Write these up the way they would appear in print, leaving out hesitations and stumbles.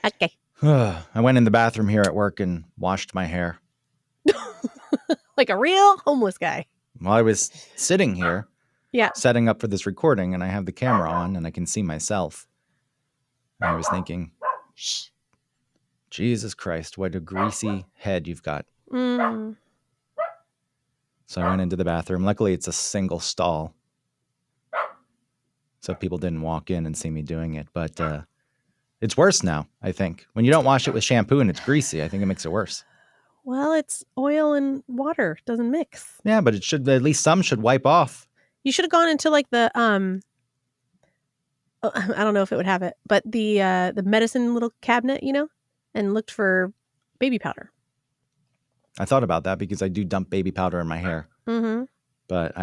Okay. I went in the bathroom here at work and washed my hair. Like a real homeless guy. While I was sitting here, Yeah. setting up for this recording, and I have the camera on and I can see myself. And I was thinking, Shh. Jesus Christ, what a greasy head you've got. Mm. So I went into the bathroom. Luckily, it's a single stall, so people didn't walk in and see me doing it. But it's worse now, I think. When you don't wash it with shampoo and it's greasy, I think it makes it worse. Well, it's oil and water. Doesn't mix. Yeah, but it should, at least some should wipe off. You should have gone into like the I don't know if it would have it, but the medicine little cabinet, and looked for baby powder. I thought about that because I do dump baby powder in my hair. Mm-hmm. But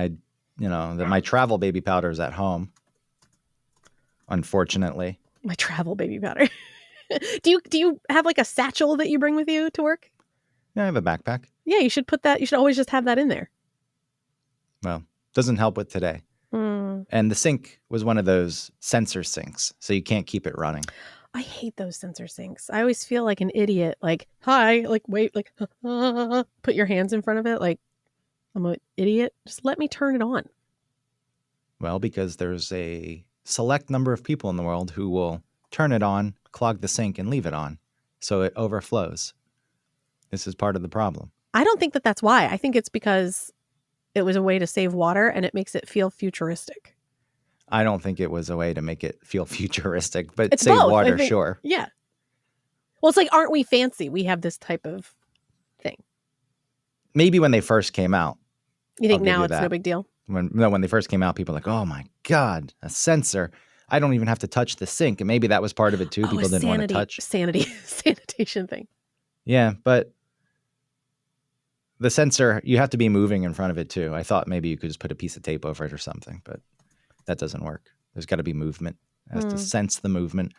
my travel baby powder is at home, unfortunately. My travel baby powder. Do you have like a satchel that you bring with you to work? Yeah, I have a backpack. Yeah, you should put that. You should always just have that in there. Well, doesn't help with today. And the sink was one of those sensor sinks, so you can't keep it running. I hate those sensor sinks. I always feel like an idiot. Like, hi, like, wait, like, put your hands in front of it. Like, I'm an idiot. Just let me turn it on. Well, because there's a select number of people in the world who will turn it on, clog the sink, and leave it on, so it overflows. This is part of the problem. I don't think that that's why. I think it's because it was a way to save water and it makes it feel futuristic. I don't think it was a way to make it feel futuristic, but It's save both, water, sure. Yeah. Well, it's like, aren't we fancy? We have this type of thing. Maybe when they first came out. You think now it's no big deal? When they first came out, people were like, oh my God, a sensor. I don't even have to touch the sink. And maybe that was part of it too. People didn't want to touch. Sanitation thing. Yeah, but the sensor, you have to be moving in front of it too. I thought maybe you could just put a piece of tape over it or something, but that doesn't work. There's got to be movement. It has to sense the movement.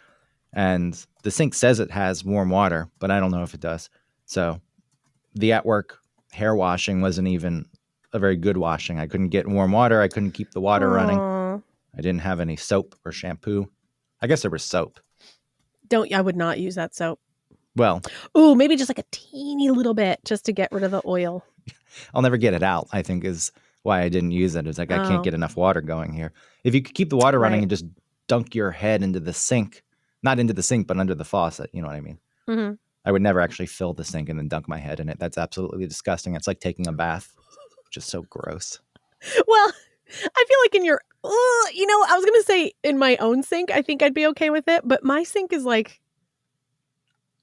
And the sink says it has warm water, but I don't know if it does. So the at work hair washing wasn't even a very good washing. I couldn't get warm water. I couldn't keep the water running. I didn't have any soap or shampoo. I guess there was soap. I would not use that soap. Well, maybe just like a teeny little bit just to get rid of the oil. I'll never get it out, I think is why I didn't use it. It's like, I can't get enough water going here. If you could keep the water running and just dunk your head into the sink, not into the sink, but under the faucet, you know what I mean? Mm-hmm. I would never actually fill the sink and then dunk my head in it. That's absolutely disgusting. It's like taking a bath, which is so gross. Well, I feel like in your, I was going to say in my own sink, I think I'd be okay with it. But my sink is like,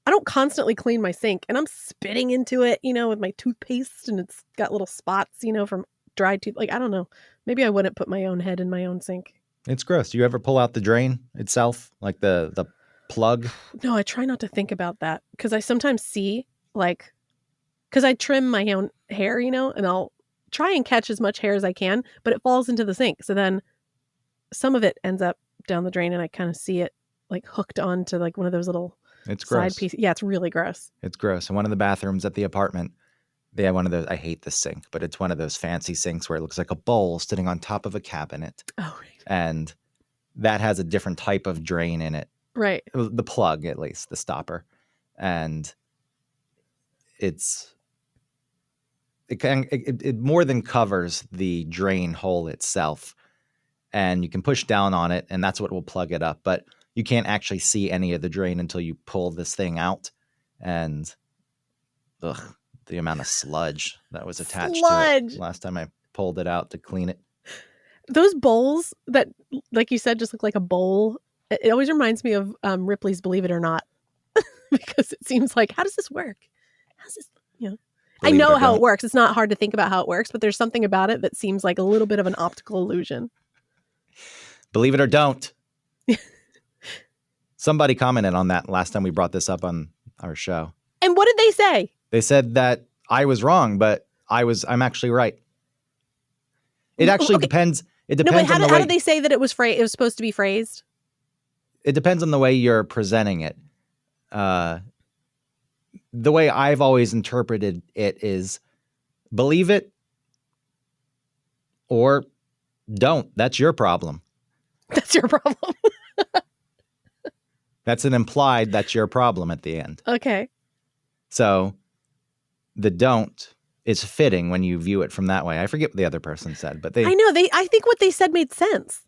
I don't constantly clean my sink and I'm spitting into it, with my toothpaste and it's got little spots, from dried tooth. Like, I don't know. Maybe I wouldn't put my own head in my own sink. It's gross. Do you ever pull out the drain itself? Like the plug? No, I try not to think about that because I sometimes see because I trim my own hair, and I'll try and catch as much hair as I can, but it falls into the sink. So then some of it ends up down the drain and I kind of see it like hooked onto like one of those little side pieces. Yeah, it's really gross. It's gross. And one of the bathrooms at the apartment, they have one of those, I hate this sink, but it's one of those fancy sinks where it looks like a bowl sitting on top of a cabinet. Oh, right. And that has a different type of drain in it. Right. The plug, at least, the stopper. And it more than covers the drain hole itself. And you can push down on it, and that's what will plug it up. But you can't actually see any of the drain until you pull this thing out. And the amount of sludge that was attached to it last time I pulled it out to clean it. Those bowls that, like you said, just look like a bowl. It always reminds me of Ripley's Believe It or Not, because it seems like, how does this work? How's this, I know how it works. It's not hard to think about how it works, but there's something about it that seems like a little bit of an optical illusion. Believe it or don't. Somebody commented on that last time we brought this up on our show. And what did they say? They said that I was wrong, but I'm actually right. It actually depends. It depends on the way. How did they say that it was supposed to be phrased? It depends on the way you're presenting it. The way I've always interpreted it is believe it or don't. That's your problem. That's your problem. That's an implied that's your problem at the end. Okay. So the don't is fitting when you view it from that way. I forget what the other person said, but I know. I think what they said made sense.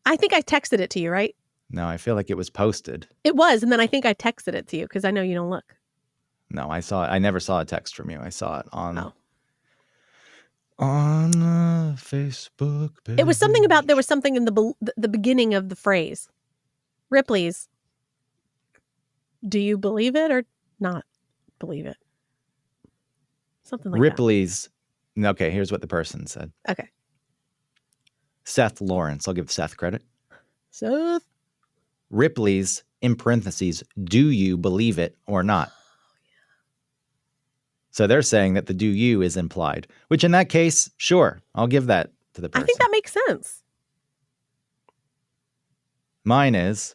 I think I texted it to you, right? No, I feel like it was posted. It was, and then I think I texted it to you because I know you don't look. No, I saw it. I never saw a text from you. I saw it on Facebook page. It was something about there was something in the beginning of the phrase. Ripley's. Do you believe it or not believe it? Something like Ripley's. Okay, here's what the person said. Okay. Seth Lawrence. I'll give Seth credit. Seth. Ripley's, in parentheses, do you believe it or not? Oh, yeah. So they're saying that the do you is implied, which in that case, sure, I'll give that to the person. I think that makes sense. Mine is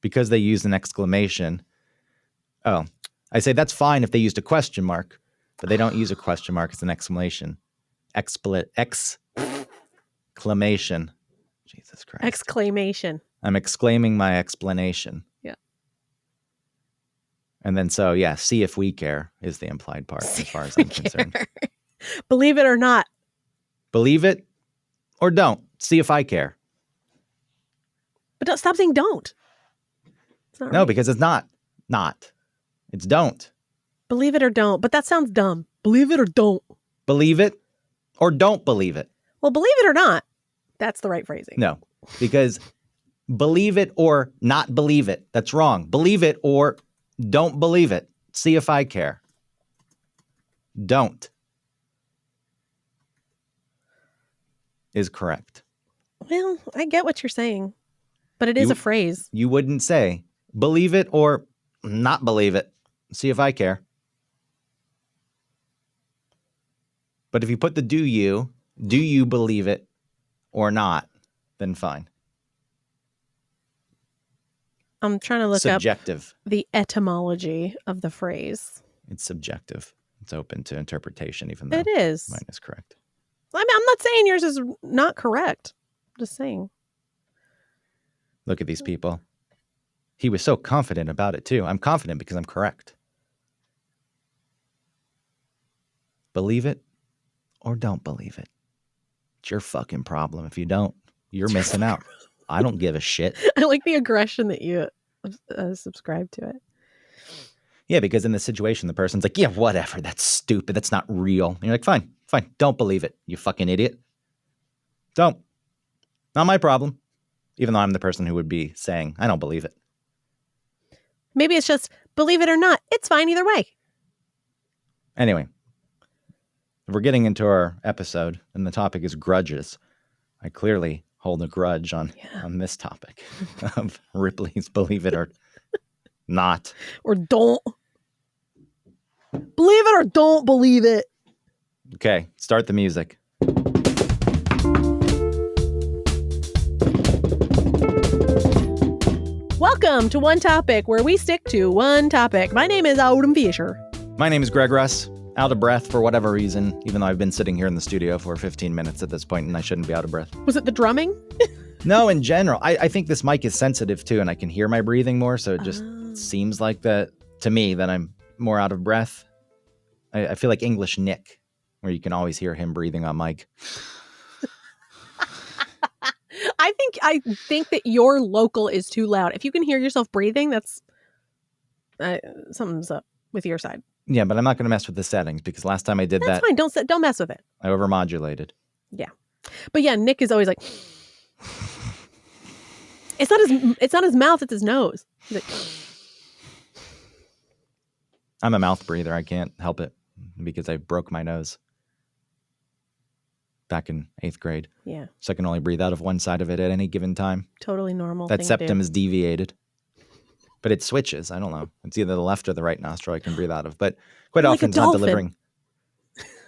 because they use an exclamation. Oh, I say that's fine if they used a question mark, but they don't use a question mark. It's an exclamation. Exclamation. Jesus Christ. Exclamation. I'm exclaiming my explanation. Yeah. And then so, yeah, see if we care is the implied part as far as I'm concerned. Believe it or not. Believe it or don't. See if I care. But don't stop saying don't. It's not No, right. because it's not. It's don't. Believe it or don't. But that sounds dumb. Believe it or don't. Believe it or don't believe it. Well, believe it or not. That's the right phrasing. No, because believe it or not believe it. That's wrong. Believe it or don't believe it. See if I care. Don't is correct. Well, I get what you're saying, but it is a phrase. You wouldn't say believe it or not believe it. See if I care. But if you put the do you believe it or not, then fine. I'm trying to look Subjective. up the etymology of the phrase. It's subjective. It's open to interpretation, even though it is. Mine is correct. I mean, I'm not saying yours is not correct. I'm just saying. Look at these people. He was so confident about it, too. I'm confident because I'm correct. Believe it or don't believe it. It's your fucking problem. If you don't, you're missing out. I don't give a shit. I like the aggression that you subscribe to it. Yeah, because in the situation, the person's like, yeah, whatever. That's stupid. That's not real. And you're like, fine. Don't believe it, you fucking idiot. Don't. Not my problem. Even though I'm the person who would be saying, I don't believe it. Maybe it's just, believe it or not, it's fine either way. Anyway, we're getting into our episode, and the topic is grudges. I clearly hold a grudge on this topic of Ripley's believe it or not. Or don't. Believe it or don't believe it. Okay, start the music. Welcome to One Topic, where we stick to one topic. My name is Autumn Fisher. My name is Greg Russ. Out of breath for whatever reason, even though I've been sitting here in the studio for 15 minutes at this point and I shouldn't be out of breath. Was it the drumming? No, in general. I think this mic is sensitive too, and I can hear my breathing more, so it just seems like that to me that I'm more out of breath. I feel like English Nick, where you can always hear him breathing on mic. I think that your local is too loud. If you can hear yourself breathing, that's something's up with your side. Yeah, but I'm not going to mess with the settings because last time I did That's fine. Don't mess with it. I overmodulated. Yeah, but yeah, Nick is always like, it's not his mouth, it's his nose. He's like, I'm a mouth breather. I can't help it because I broke my nose back in 8th grade. Yeah. So I can only breathe out of one side of it at any given time. Totally normal. That septum is deviated. But it switches. I don't know. It's either the left or the right nostril I can breathe out of. But quite often it's not delivering.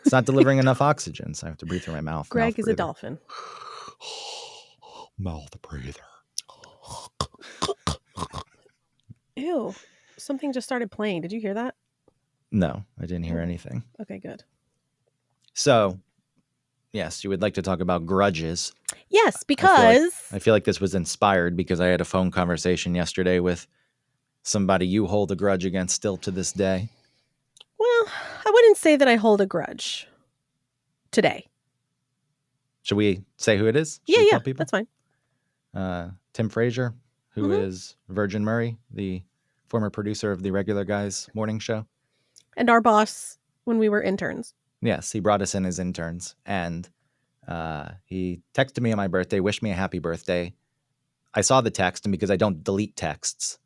It's not delivering enough oxygen, so I have to breathe through my mouth. Greg is a dolphin. Mouth breather. Ew. Something just started playing. Did you hear that? No, I didn't hear anything. Okay, good. So Yes, you would like to talk about grudges. Yes, I feel like because I feel like this was inspired because I had a phone conversation yesterday with somebody you hold a grudge against still to this day. well, I wouldn't say that I hold a grudge today. Should we say who it is? Should Yeah, we yeah, tell people? that's fine. Tim Frazier, who Mhm. is Virgin Murray, the former producer of the Regular Guys morning show. And our boss when we were interns. Yes, he brought us in as interns, and he texted me on my birthday, wished me a happy birthday. I saw the text, and because I don't delete texts,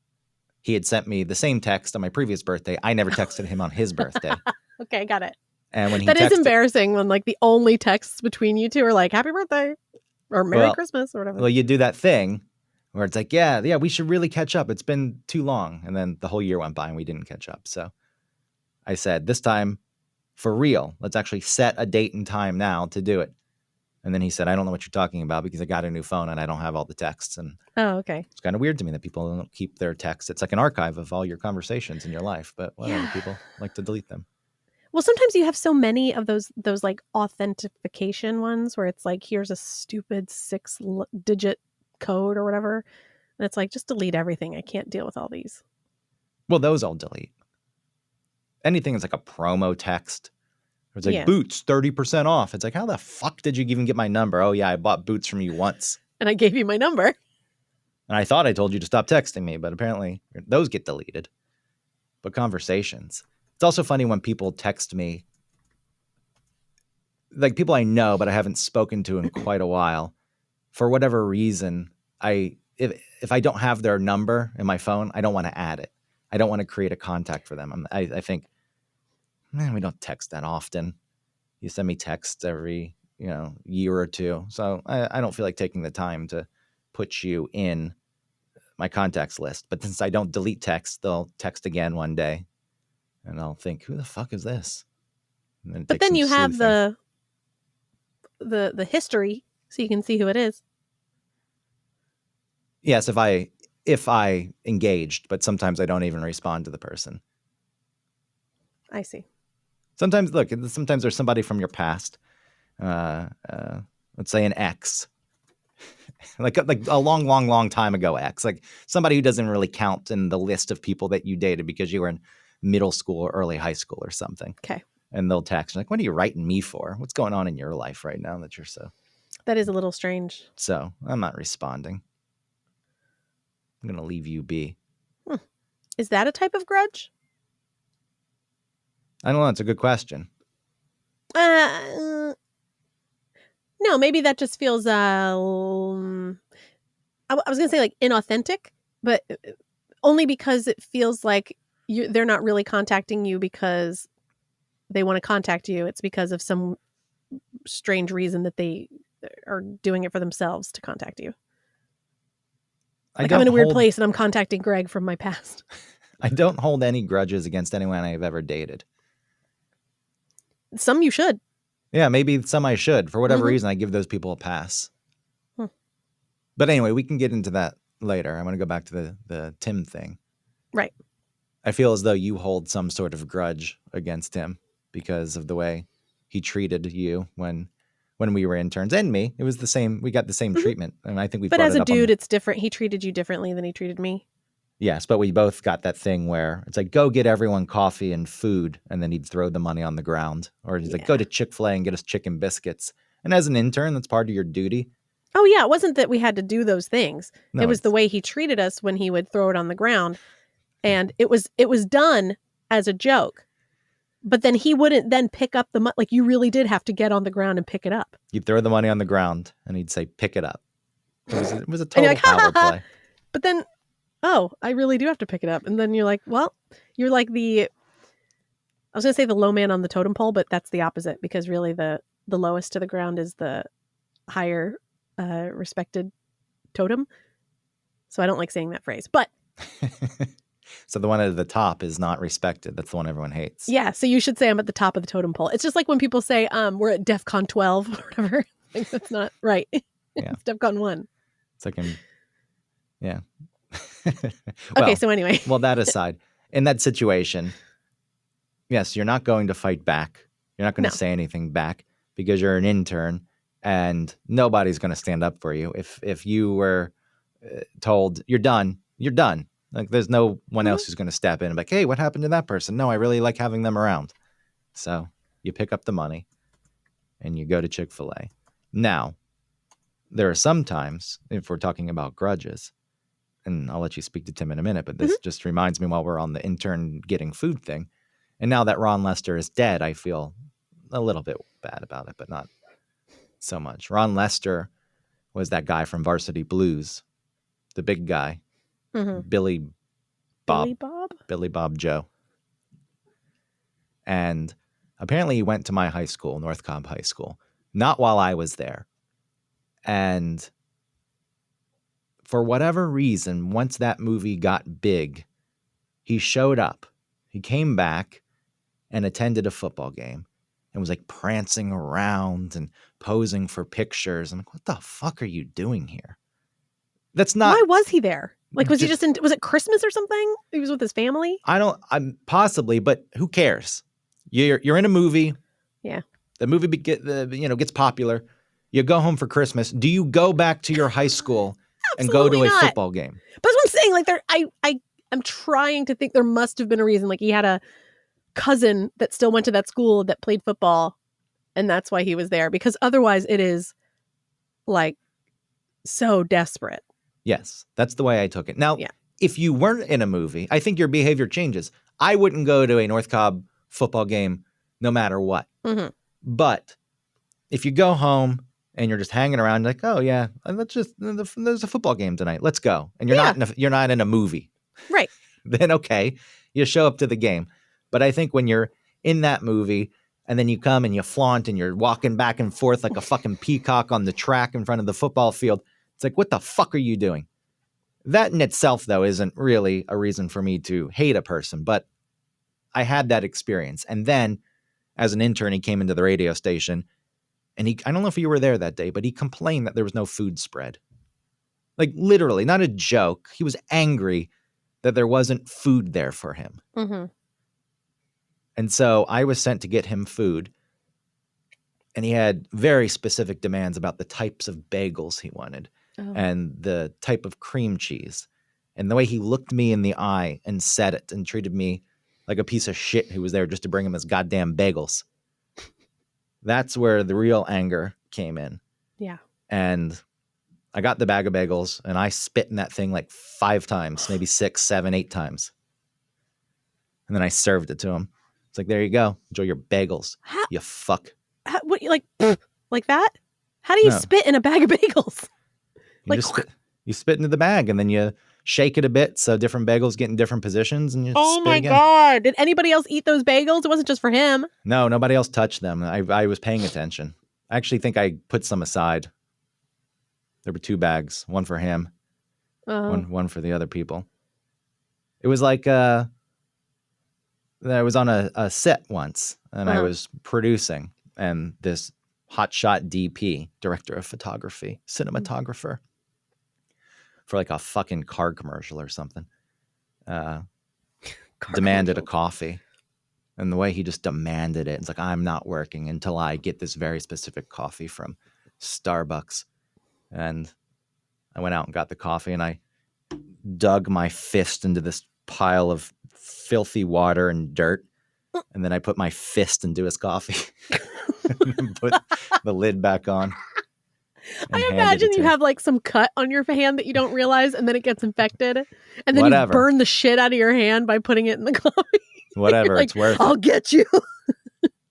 he had sent me the same text on my previous birthday. I never texted him on his birthday. Okay, got it. And when he That is texted, embarrassing when like the only texts between you two are like happy birthday or Merry Christmas or whatever. well, you do that thing where it's like, yeah, we should really catch up. It's been too long. And then the whole year went by and we didn't catch up. So I said, this time for real, let's actually set a date and time now to do it. And then he said, I don't know what you're talking about because I got a new phone and I don't have all the texts. And Oh, okay. it's kind of weird to me that people don't keep their texts. It's like an archive of all your conversations in your life, but whatever, Yeah. people like to delete them. Well, sometimes you have so many of those like authentication ones where it's like here's a stupid 6-digit code or whatever, and it's like just delete everything. I can't deal with all these. Well, those I'll delete. Anything is like a promo text. It's like Yeah. Boots 30% off. It's like, how the fuck did you even get my number? Oh yeah, I bought Boots from you once. And I gave you my number. And I thought I told you to stop texting me, but apparently those get deleted. But conversations. It's also funny when people text me, like people I know, but I haven't spoken to in quite a while. For whatever reason, if I don't have their number in my phone, I don't want to add it. I don't want to create a contact for them. I think, man, we don't text that often. You send me texts every, year or two. So I don't feel like taking the time to put you in my contacts list. But since I don't delete texts, they'll text again one day. And I'll think, who the fuck is this? But then you have the history, so you can see who it is. Yes, if I engaged, but sometimes I don't even respond to the person. I see. Sometimes there's somebody from your past. Let's say an ex. like a long time ago ex. Like somebody who doesn't really count in the list of people that you dated because you were in middle school or early high school or something. Okay. And they'll text like, what are you writing me for? What's going on in your life right now that you're so... That is a little strange. So I'm not responding. I'm going to leave you be. Is that a type of grudge? I don't know. It's a good question. No, maybe that just feels, I was going to say like inauthentic, but only because it feels like they're not really contacting you because they want to contact you. It's because of some strange reason that they are doing it for themselves to contact you. Like I'm in a weird place and I'm contacting Greg from my past. I don't hold any grudges against anyone I've ever dated. Some you should. Yeah, maybe some I should. For whatever reason, I give those people a pass. But anyway, we can get into that later. I want to go back to the Tim thing. Right. I feel as though you hold some sort of grudge against him because of the way he treated you when we were interns, and me. It was the same. We got the same treatment, and I think we. But as a dude, it's different. He treated you differently than he treated me. Yes, but we both got that thing where it's like, go get everyone coffee and food, and then he'd throw the money on the ground, or he's like, go to Chick-fil-A and get us chicken biscuits. And as an intern, that's part of your duty. Oh yeah, it wasn't that we had to do those things. No, it was the way he treated us when he would throw it on the ground, and it was done as a joke. But then he wouldn't then pick up the money. Like you really did have to get on the ground and pick it up. You'd throw the money on the ground, and he'd say, "Pick it up." It was a total power play. But then, oh, I really do have to pick it up, and then you're like, well, you're like I was going to say the low man on the totem pole, but that's the opposite because really the lowest to the ground is the higher respected totem. So I don't like saying that phrase, but. So the one at the top is not respected. That's the one everyone hates. Yeah. So you should say I'm at the top of the totem pole. It's just like when people say we're at DEFCON 12 or whatever. Like that's not right. Yeah. It's DEFCON 1. It's like yeah. Okay. So anyway. Well, that aside, in that situation, yes, you're not going to fight back. You're not going to say anything back because you're an intern and nobody's going to stand up for you. If you were told you're done, you're done. Like there's no one else who's going to step in and be like, hey, what happened to that person? No, I really like having them around. So you pick up the money and you go to Chick-fil-A. Now, there are some times, if we're talking about grudges, and I'll let you speak to Tim in a minute, but this just reminds me while we're on the intern getting food thing. And now that Ron Lester is dead, I feel a little bit bad about it, but not so much. Ron Lester was that guy from Varsity Blues, the big guy, Billy Bob Joe. And apparently he went to my high school, North Cobb High School, not while I was there. And for whatever reason, once that movie got big, he showed up. He came back and attended a football game and was like prancing around and posing for pictures. I'm like, what the fuck are you doing here? That's not. Why was he there? Like, was he just in, was it Christmas or something? He was with his family? I'm possibly, but who cares? You're in a movie. Yeah. The movie gets popular. You go home for Christmas. Do you go back to your high school and go to a football game? But that's what I'm saying. Like, I'm trying to think there must have been a reason. Like, he had a cousin that still went to that school that played football, and that's why he was there. Because otherwise, it is like so desperate. Yes, that's the way I took it. Now, if you weren't in a movie, I think your behavior changes. I wouldn't go to a North Cobb football game no matter what. Mm-hmm. But if you go home and you're just hanging around, like, oh yeah, there's a football game tonight. Let's go. And you're not in a movie, right? Then okay, you show up to the game. But I think when you're in that movie and then you come and you flaunt and you're walking back and forth like a fucking peacock on the track in front of the football field, it's like, what the fuck are you doing? That in itself, though, isn't really a reason for me to hate a person, but I had that experience. And then as an intern, he came into the radio station and I don't know if you were there that day, but he complained that there was no food spread. Like literally, not a joke. He was angry that there wasn't food there for him. Mm-hmm. And so I was sent to get him food. And he had very specific demands about the types of bagels he wanted and the type of cream cheese. And the way he looked me in the eye and said it and treated me like a piece of shit who was there just to bring him his goddamn bagels. That's where the real anger came in. Yeah. And I got the bag of bagels and I spit in that thing like 5 times, maybe 6, 7, 8 times. And then I served it to him. It's like, there you go. Enjoy your bagels, you fuck. What, like that? How do you spit in a bag of bagels? You spit into the bag and then you shake it a bit so different bagels get in different positions and you oh spit again. My God. Did anybody else eat those bagels? It wasn't just for him. No, nobody else touched them. I was paying attention. I actually think I put some aside. There were 2 bags, one for him, one for the other people. It was like I was on a set once and I was producing, and this hotshot DP, director of photography, cinematographer, for like a fucking car commercial or something, demanded a coffee. And the way he just demanded it, it's like, I'm not working until I get this very specific coffee from Starbucks. And I went out and got the coffee and I dug my fist into this pile of filthy water and dirt. And then I put my fist into his coffee and put the lid back on. I imagine you have like some cut on your hand that you don't realize, and then it gets infected. And then you burn the shit out of your hand by putting it in the coffee. Whatever, like, it's worth it. I'll get you.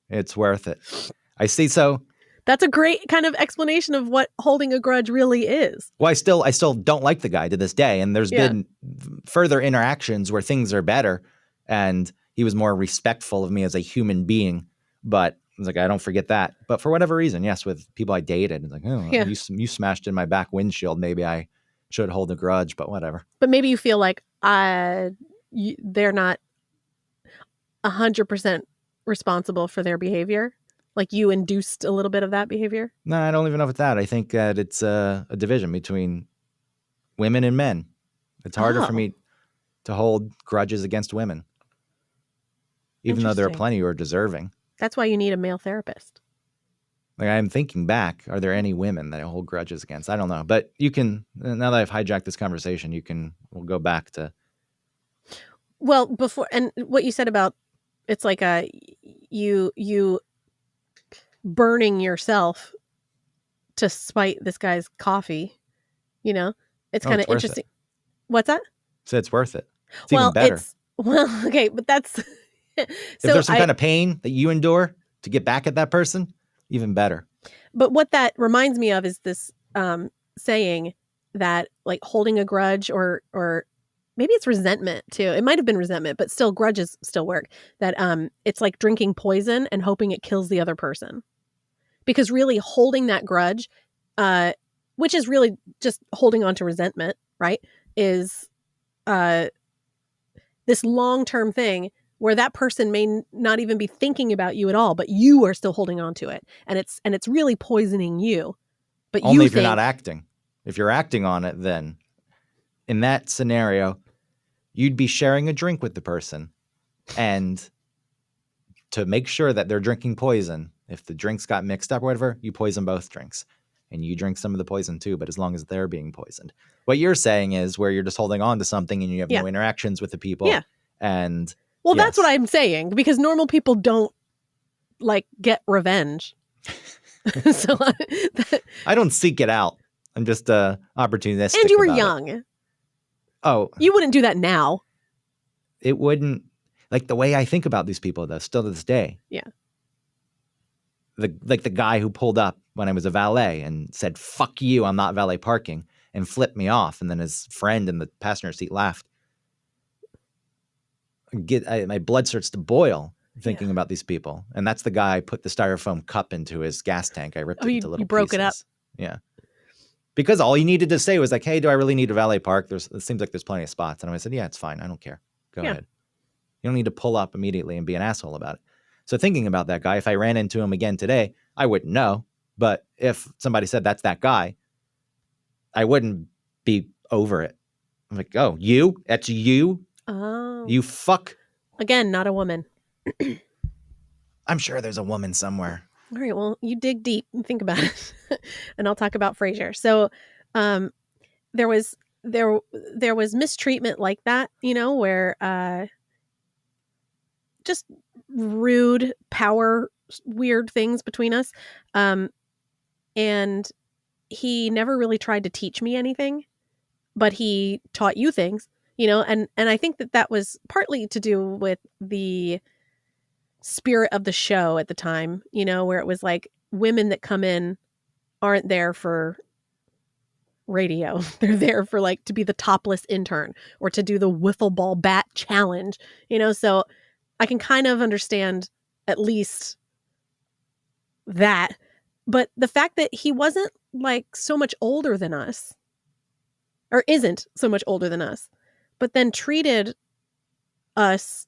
It's worth it. I see. So that's a great kind of explanation of what holding a grudge really is. Well, I still don't like the guy to this day. And there's been further interactions where things are better. And he was more respectful of me as a human being. But I was like, I don't forget that. But for whatever reason, yes, with people I dated, it's like, oh, you smashed in my back windshield. Maybe I should hold a grudge, but whatever. But maybe you feel like they're not 100% responsible for their behavior. Like you induced a little bit of that behavior? No, I don't even know if it's that. I think that it's a division between women and men. It's harder for me to hold grudges against women, even though there are plenty who are deserving. That's why you need a male therapist. Like, I'm thinking back, are there any women that I hold grudges against? I don't know. But you can, now that I've hijacked this conversation, we'll go back to. Well, before, and what you said about, it's like you burning yourself to spite this guy's coffee, you know? It's Oh, kind of it's worth interesting. it. What's that? So it's worth it. It's even Well, better. okay, but that's If so there's some kind of pain that you endure to get back at that person, even better. but what that reminds me of is this saying that, like, holding a grudge, or maybe it's resentment too. It might have been resentment, but still, grudges still work. That it's like drinking poison and hoping it kills the other person. Because really holding that grudge, which is really just holding on to resentment, right? Is this long-term thing where that person may not even be thinking about you at all, but you are still holding on to it. And it's really poisoning you. But Only you if you're not think, acting. If you're acting on it, then in that scenario, you'd be sharing a drink with the person. And to make sure that they're drinking poison, if the drinks got mixed up or whatever, you poison both drinks. And you drink some of the poison too, but as long as they're being poisoned. What you're saying is where you're just holding on to something and you have yeah, no interactions with the people. yeah. And Well, yes. that's what I'm saying, because normal people don't, like, get revenge. So I don't seek it out. I'm just opportunistic. and you were about young. It. Oh, You wouldn't do that now. it wouldn't, like the way I think about these people though, still to this day. Yeah. The guy who pulled up when I was a valet and said, "Fuck you, I'm not valet parking," and flipped me off, and then his friend in the passenger seat laughed. My blood starts to boil thinking about these people, and that's the guy I put the styrofoam cup into his gas tank. I ripped it into little you broke pieces. it up. Yeah, because all he needed to say was like, "Hey, do I really need a valet park? It seems like there's plenty of spots." And I said, "Yeah, it's fine. I don't care. Go ahead. You don't need to pull up immediately and be an asshole about it." So thinking about that guy, if I ran into him again today, I wouldn't know. But if somebody said that's that guy, I wouldn't be over it. I'm like, "Oh, you? That's you? Oh. You fuck." Again, not a woman. I'm sure there's a woman somewhere. All right, well, you dig deep and think about it. And I'll talk about Frasier. So, there was mistreatment like that, where just rude power, weird things between us. And he never really tried to teach me anything, but he taught you things, and I think that was partly to do with the spirit of the show at the time, where it was like women that come in aren't there for radio. They're there for, like, to be the topless intern or to do the wiffle ball bat challenge, so I can kind of understand at least that. But the fact that he wasn't, like, so much older than us, or isn't so much older than us, but then treated us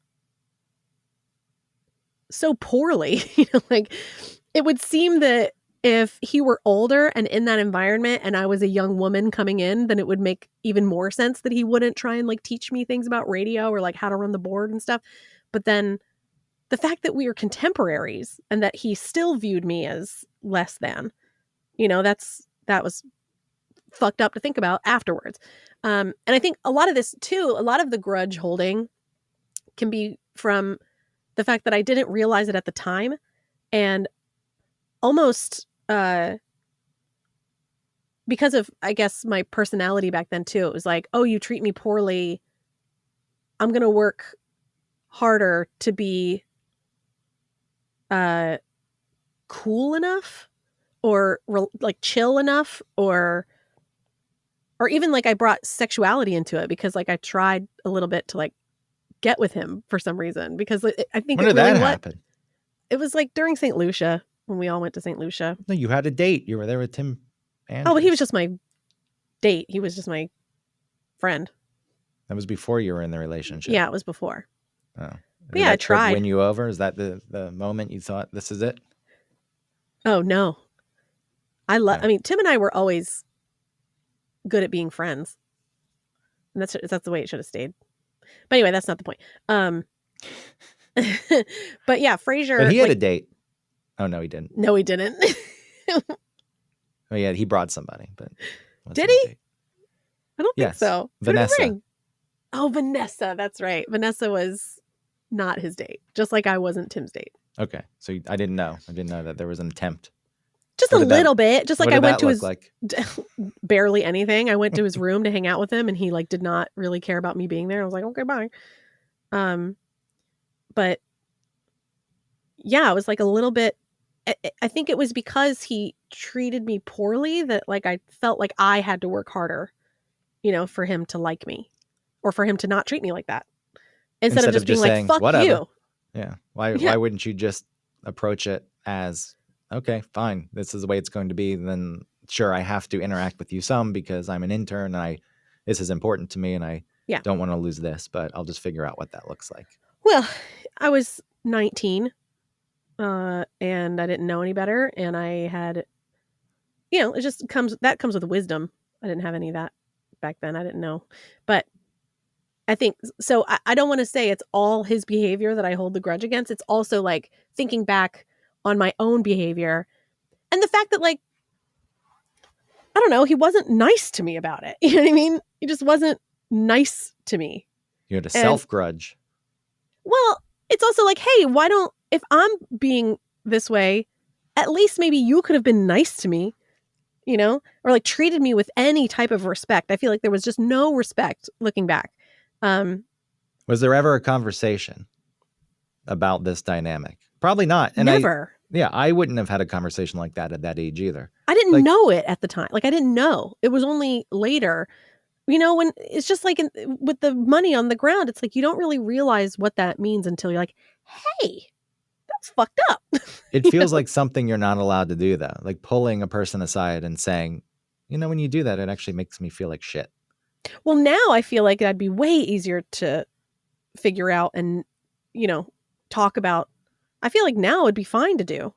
so poorly, like, it would seem that if he were older and in that environment and I was a young woman coming in, then it would make even more sense that he wouldn't try and, like, teach me things about radio or, like, how to run the board and stuff. But then the fact that we were contemporaries and that he still viewed me as less than, that was fucked up to think about afterwards. And I think a lot of this too, a lot of the grudge holding can be from the fact that I didn't realize it at the time, and almost because of, I guess, my personality back then too. It was like, oh, you treat me poorly, I'm going to work harder to be cool enough or like chill enough, or even, like, I brought sexuality into it because, like, I tried a little bit to, like, get with him for some reason, because I think When did that happen? It was like during St. Lucia, when we all went to St. Lucia. No, you had a date. You were there with Tim Andrews. Oh, but he was just my date. He was just my friend. That was before you were in the relationship. Yeah, it was before. Oh. But yeah, I tried. Win you over? Is that the moment you thought this is it? Oh no. I mean, Tim and I were always good at being friends. And that's the way it should have stayed. But anyway, that's not the point. But yeah, Frasier. But he had a date. Oh no, he didn't. No, he didn't. Oh yeah, he brought somebody, but Did wasn't a he? date. I don't think Yes, so. Who did he Vanessa. bring? Oh, Vanessa. That's right. Vanessa was not his date, just like I wasn't Tim's date. Okay, so I didn't know. I didn't know that there was an attempt. Just What a did that? little bit. Just like What I did went that to look his like? barely anything. I went to his room to hang out with him, and he like did not really care about me being there. I was like, okay, bye. But yeah, it was like a little bit. I think it was because he treated me poorly that like I felt like I had to work harder, for him to like me, or for him to not treat me like that, instead of Instead of just being just like, saying "Fuck whatever. you." Yeah. Why Yeah. wouldn't you just approach it as, okay, fine, this is the way it's going to be. Then sure, I have to interact with you some because I'm an intern and this is important to me and I Yeah. don't want to lose this, but I'll just figure out what that looks like. Well, I was 19, and I didn't know any better, and I had, it just comes with wisdom. I didn't have any of that back then. I didn't know, but I think so. I don't want to say it's all his behavior that I hold the grudge against. It's also like thinking back on my own behavior and the fact that, like, I don't know, he wasn't nice to me about it. You know what I mean? He just wasn't nice to me. You had a And self grudge. well, it's also like, hey, if I'm being this way, at least maybe you could have been nice to me, or like treated me with any type of respect. I feel like there was just no respect looking back. Was there ever a conversation about this dynamic? Probably not. And Never. I wouldn't have had a conversation like that at that age either. I didn't Like, know it at the time. Like, I didn't know. It was only later, when it's just like with the money on the ground, it's like you don't really realize what that means until you're like, hey, that's fucked up. it feels like something you're not allowed to do, though. Like pulling a person aside and saying, when you do that, it actually makes me feel like shit. Well, now I feel like that'd be way easier to figure out and, talk about. I feel like now it'd be fine to do.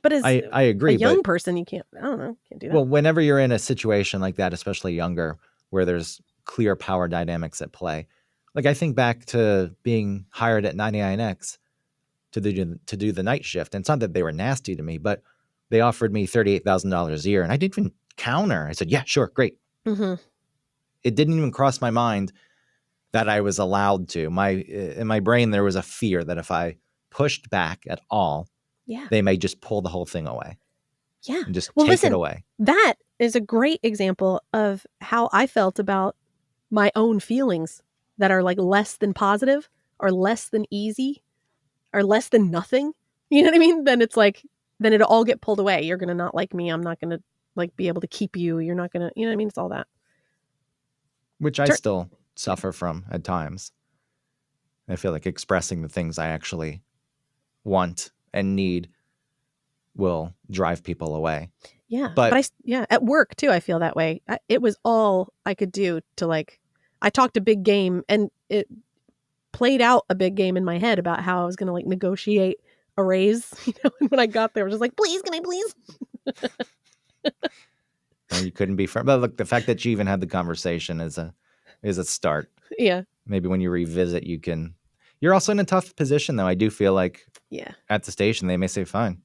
But as I agree, a young person, you can't, I don't know, can't do that. Well, whenever you're in a situation like that, especially younger, where there's clear power dynamics at play, like I think back to being hired at 99X to do the night shift. And it's not that they were nasty to me, but they offered me $38,000 a year. And I didn't even counter. I said, yeah, sure, great. Mm-hmm. It didn't even cross my mind that I was allowed to. In my brain, there was a fear that if I pushed back at all, they may just pull the whole thing away. Yeah. And just well, take listen, it away. That is a great example of how I felt about my own feelings that are like less than positive or less than easy or less than nothing. You know what I mean? Then it's like, then it'll all get pulled away. You're going to not like me. I'm not going to like be able to keep you. You're not going to, you know what I mean? It's all that. Which I still suffer from at times. I feel like expressing the things I actually want and need will drive people away. Yeah. But at work too, I feel that way. It was all I could do to like, I talked a big game and it played out a big game in my head about how I was going to like negotiate a raise. And when I got there, I was just like, please, can I please? Well, you couldn't be firm. But look, the fact that you even had the conversation is a start. Yeah. Maybe when you revisit, you're also in a tough position though. I do feel like at the station, they may say, fine.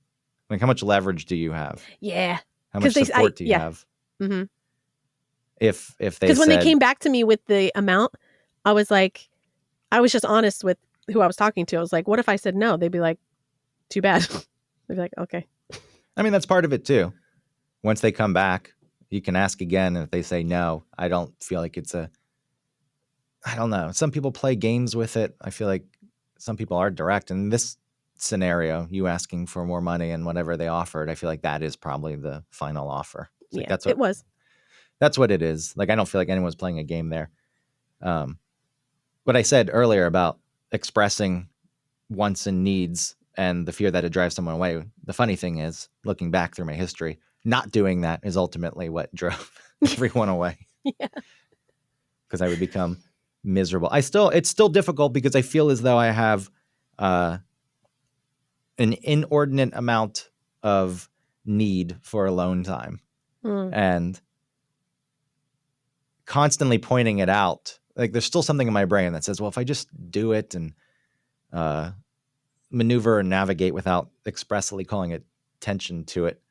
Like, how much leverage do you have? Yeah. How much support do you have? Mm-hmm. If they because when they came back to me with the amount, I was just honest with who I was talking to. I was like, what if I said no? They'd be like, too bad. They'd be like, okay. I mean, that's part of it too. Once they come back, you can ask again. And if they say no, I don't feel like I don't know. Some people play games with it. I feel like some people are direct. In this scenario, you asking for more money and whatever they offered, I feel like that is probably the final offer. It was. That's what it is. Like, I don't feel like anyone's playing a game there. What I said earlier about expressing wants and needs and the fear that it drives someone away. The funny thing is, looking back through my history, not doing that is ultimately what drove everyone away. Yeah. Because I would become miserable. It's still difficult because I feel as though I have an inordinate amount of need for alone time. And constantly pointing it out. Like, there's still something in my brain that says, well, if I just do it and maneuver and navigate without expressly calling attention to it,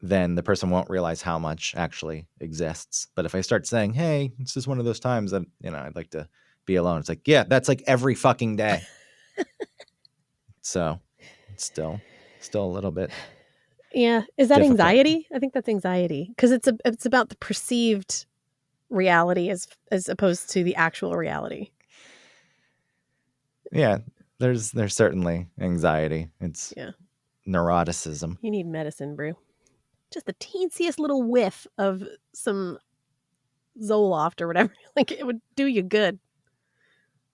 then the person won't realize how much actually exists. But if I start saying, hey, this is one of those times that, I'd like to be alone. It's like, yeah, that's like every fucking day. So it's still a little bit. Yeah. Is that difficult. anxiety? I think that's anxiety because it's about the perceived reality as opposed to the actual reality. Yeah. There's certainly anxiety. It's neuroticism. You need medicine, brew. Just the teensiest little whiff of some Zoloft or whatever. Like it would do you good.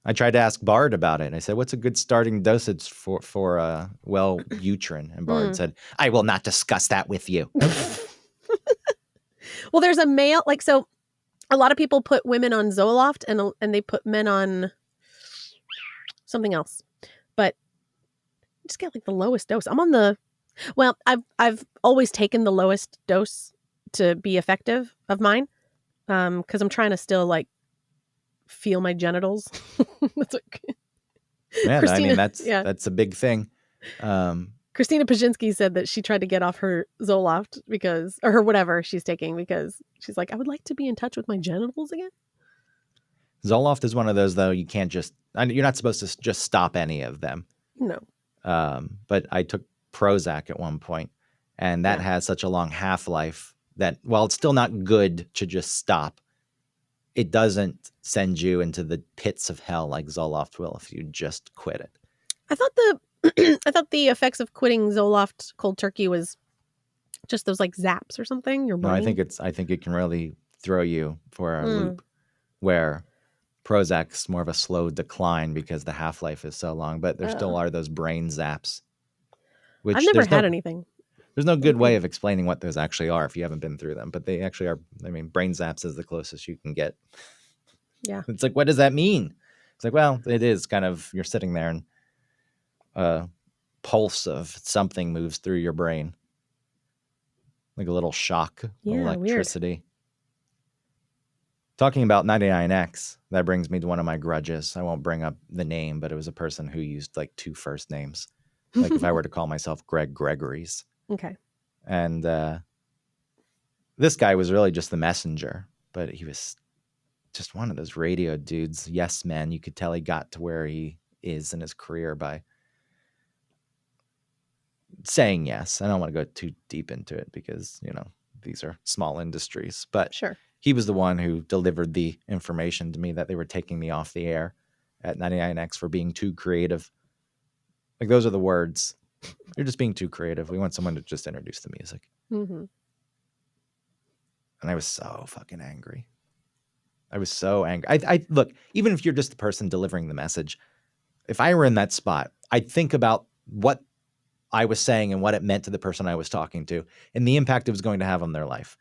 I tried to ask Bard about it. And I said, what's a good starting dosage for Wellbutrin? And Bard said, I will not discuss that with you. Well, there's a male, like, so a lot of people put women on Zoloft and they put men on something else. But just get like the lowest dose. I'm on I've always taken the lowest dose to be effective of mine. Because I'm trying to still like feel my genitals. That's like, Man, Christina, that's a big thing. Christina Pajinski said that she tried to get off her Zoloft or her whatever she's taking because she's like, I would like to be in touch with my genitals again. Zoloft is one of those, though, you can't you're not supposed to just stop any of them. No. But I took Prozac at one point, and that has such a long half-life that while it's still not good to just stop, it doesn't send you into the pits of hell like Zoloft will if you just quit it. I thought the effects of quitting Zoloft cold turkey was just those like zaps or something. Your brain. No, I think it can really throw you for a loop where Prozac's more of a slow decline because the half-life is so long, but there still are those brain zaps. Which I've never had anything. There's no good way of explaining what those actually are if you haven't been through them, but they actually are. I mean, brain zaps is the closest you can get. Yeah. It's like, what does that mean? It's like, well, it is kind of, you're sitting there and a pulse of something moves through your brain. Like a little shock, electricity. Weird. Talking about 99X, that brings me to one of my grudges. I won't bring up the name, but it was a person who used like 2 first names. Like if I were to call myself Greg Gregory's. Okay. And this guy was really just the messenger, but he was just one of those radio dudes. Yes, man. You could tell he got to where he is in his career by saying yes. I don't want to go too deep into it because, these are small industries, but sure. He was the one who delivered the information to me that they were taking me off the air at 99X for being too creative. Like, those are the words. You're just being too creative. We want someone to just introduce the music. Mm-hmm. And I was so fucking angry. I was so angry. I look, even if you're just the person delivering the message, if I were in that spot, I'd think about what I was saying and what it meant to the person I was talking to and the impact it was going to have on their life.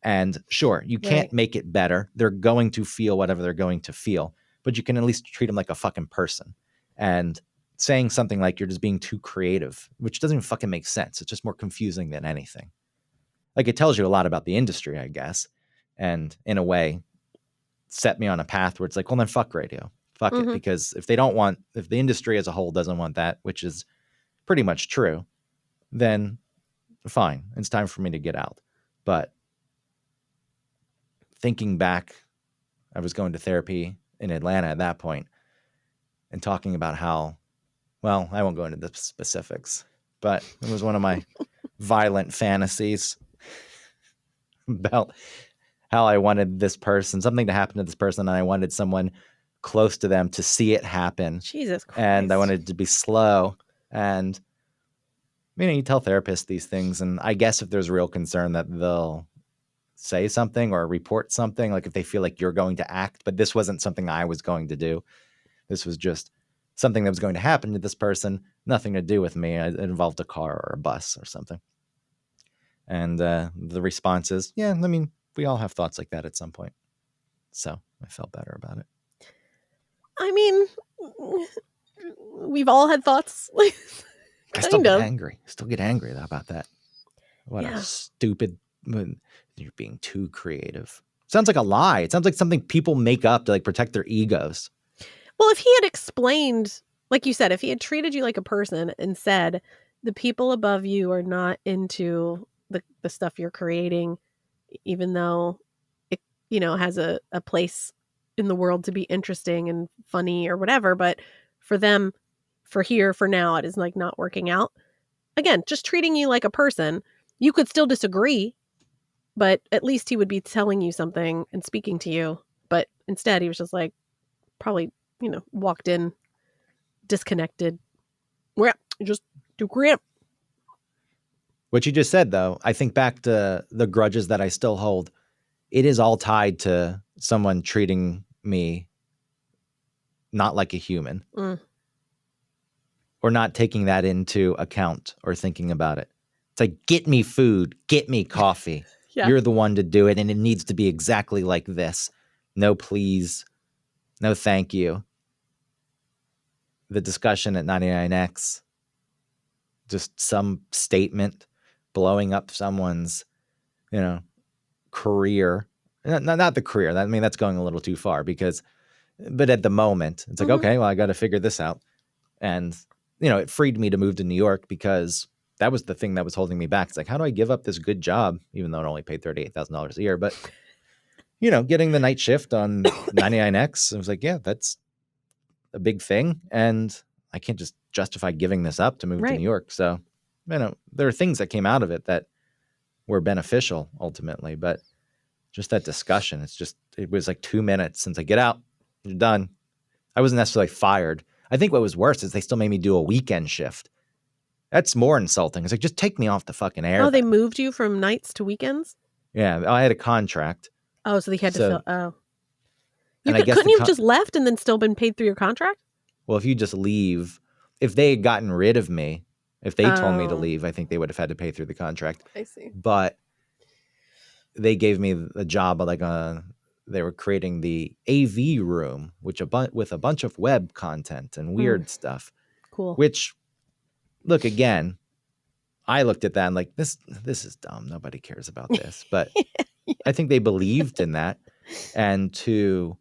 And sure, you can't make it better. They're going to feel whatever they're going to feel, but you can at least treat them like a fucking person. And saying something like you're just being too creative, which doesn't even fucking make sense. It's just more confusing than anything. Like, it tells you a lot about the industry, I guess. And in a way, set me on a path where it's like, well, then fuck radio. Fuck it. Because if the industry as a whole doesn't want that, which is pretty much true, then fine. It's time for me to get out. But thinking back, I was going to therapy in Atlanta at that point and talking about how, well, I won't go into the specifics, but it was one of my violent fantasies about how I wanted something to happen to this person, and I wanted someone close to them to see it happen. Jesus Christ. And I wanted it to be slow. And, you tell therapists these things, and I guess if there's real concern that they'll say something or report something, like if they feel like you're going to act, but this wasn't something I was going to do. This was just something that was going to happen to this person, nothing to do with me. It involved a car or a bus or something. And the response is, yeah, we all have thoughts like that at some point. So I felt better about it. I mean, we've all had thoughts. I still get angry about that. What a stupid, you're being too creative. Sounds like a lie. It sounds like something people make up to protect their egos. Well, if he had explained, like you said, if he had treated you like a person and said, the people above you are not into the stuff you're creating, even though it, has a place in the world to be interesting and funny or whatever. But for them, for now, it is like not working out. Again, just treating you like a person. You could still disagree, but at least he would be telling you something and speaking to you. But instead, he was just like, probably, walked in disconnected. Well, just too cramped. What you just said, though, I think back to the grudges that I still hold. It is all tied to someone treating me not like a human or not taking that into account or thinking about it. It's like, get me food, get me coffee. Yeah. You're the one to do it, and it needs to be exactly like this. No, please. No, thank you. The discussion at 99X, just some statement blowing up someone's, career. Not the career. I mean, that's going a little too far but at the moment, it's like, okay, well, I got to figure this out. And, it freed me to move to New York because that was the thing that was holding me back. It's like, how do I give up this good job, even though it only paid $38,000 a year? But, getting the night shift on 99X, I was like, yeah, that's a big thing. And I can't just justify giving this up to move to New York. So, there are things that came out of it that were beneficial ultimately, but just that discussion, it was like 2 minutes since I get out, you're done. I wasn't necessarily fired. I think what was worse is they still made me do a weekend shift. That's more insulting. It's like, just take me off the fucking air. Oh, they moved you from nights to weekends? Yeah, I had a contract. Oh, so they had to fill. Oh. Couldn't you have just left and then still been paid through your contract? Well, if you just leave, if they had gotten rid of me, if they told me to leave, I think they would have had to pay through the contract. I see. But they gave me a job they were creating the AV room, with a bunch of web content and weird stuff. Cool. Which, look, again, I looked at that and like, this is dumb. Nobody cares about this. But yeah. I think they believed in that. And to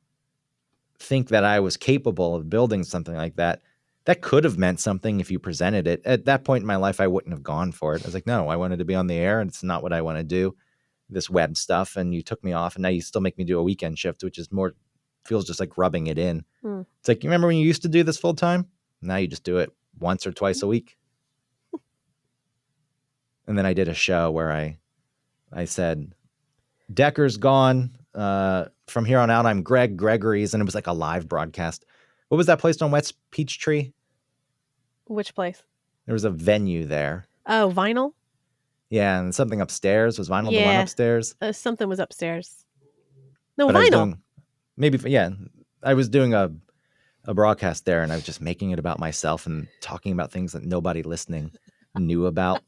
think that I was capable of building something like that could have meant something if you presented it. At that point in my life, I wouldn't have gone for it. I was like, no, I wanted to be on the air, and it's not what I want to do, this web stuff. And you took me off, and now you still make me do a weekend shift, which is feels just like rubbing it in. It's like, you remember when you used to do this full time? Now you just do it once or twice a week. And then I did a show where I said, Decker's gone. From here on out, I'm Gregory's. And it was like a live broadcast. What was that place on West Peachtree? Which place? There was a venue there. Oh, Vinyl? Yeah, and something upstairs. Was Vinyl the one upstairs? Something was upstairs. No, but Vinyl. I was doing a broadcast there, and I was just making it about myself and talking about things that nobody listening knew about.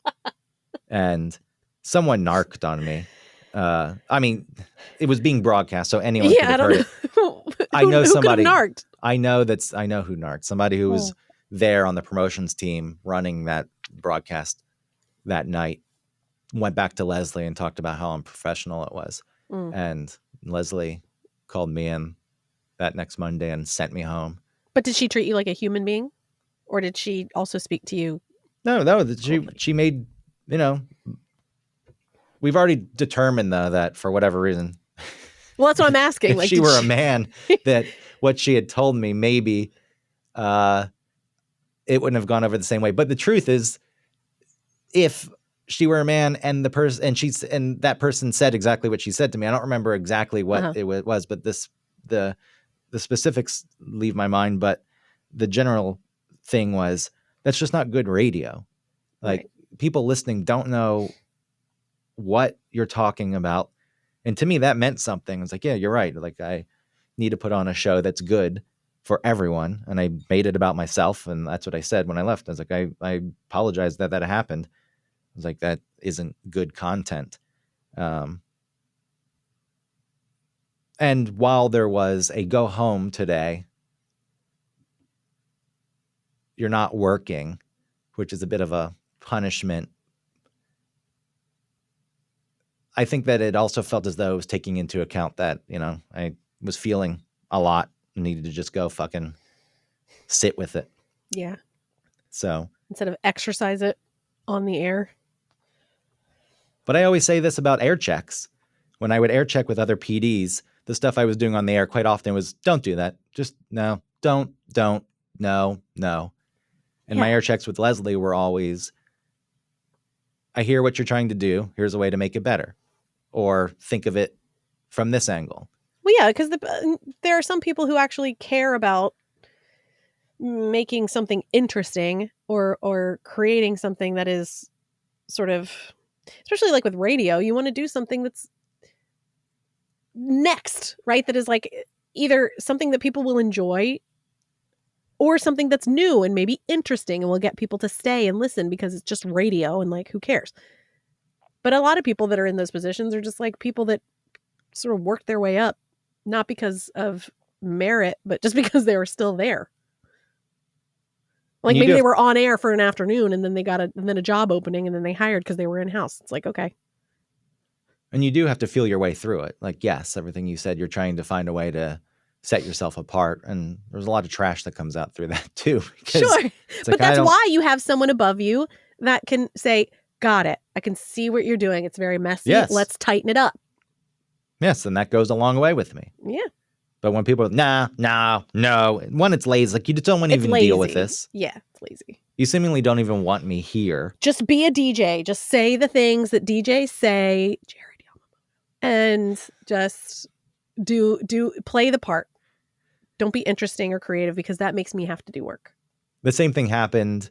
And someone narked on me. I mean, it was being broadcast, so anyone could have heard it. I know somebody. Who narked? I know who narked. Somebody who was there on the promotions team running that broadcast that night went back to Leslie and talked about how unprofessional it was. And Leslie called me in that next Monday and sent me home. But did she treat you like a human being, or did she also speak to you? No. She made, we've already determined though that for whatever reason. Well, that's what I'm asking. If she were a man, that what she had told me, maybe it wouldn't have gone over the same way. But the truth is, if she were a man and that person said exactly what she said to me, I don't remember exactly what it was, but the specifics leave my mind. But the general thing was, that's just not good radio. Like, people listening don't know what you're talking about. And to me, that meant something. It's like, yeah, you're right. Like, I need to put on a show that's good for everyone. And I made it about myself. And that's what I said when I left. I was like, I apologize that happened. I was like, that isn't good content. And while there was a go home today, you're not working, which is a bit of a punishment. I think that it also felt as though it was taking into account that, I was feeling a lot and needed to just go fucking sit with it. Yeah. So instead of exercise it on the air. But I always say this about air checks. When I would air check with other PDs, the stuff I was doing on the air quite often was, don't do that. Just no, don't, no. And my air checks with Leslie were always, I hear what you're trying to do. Here's a way to make it better. Or think of it from this angle. Well, yeah, because there are some people who actually care about making something interesting or creating something that is sort of, especially like with radio, you want to do something that's next, right? That is like either something that people will enjoy or something that's new and maybe interesting and will get people to stay and listen because it's just radio and like, who cares? But a lot of people that are in those positions are just like people that sort of worked their way up, not because of merit, but just because they were still there. Like maybe they were on air for an afternoon and then they got a job opening and then they hired because they were in-house. It's like, okay. And you do have to feel your way through it. Like, yes, everything you said, you're trying to find a way to set yourself apart. And there's a lot of trash that comes out through that too. Sure. But that's why you have someone above you that can say, got it. I can see what you're doing. It's very messy. Yes. Let's tighten it up. Yes. And that goes a long way with me. Yeah. But when people are, no. One, it's lazy. Like, you just don't want to even deal with this. Yeah, it's lazy. You seemingly don't even want me here. Just be a DJ. Just say the things that DJs say. Jared, and just play the part. Don't be interesting or creative because that makes me have to do work. The same thing happened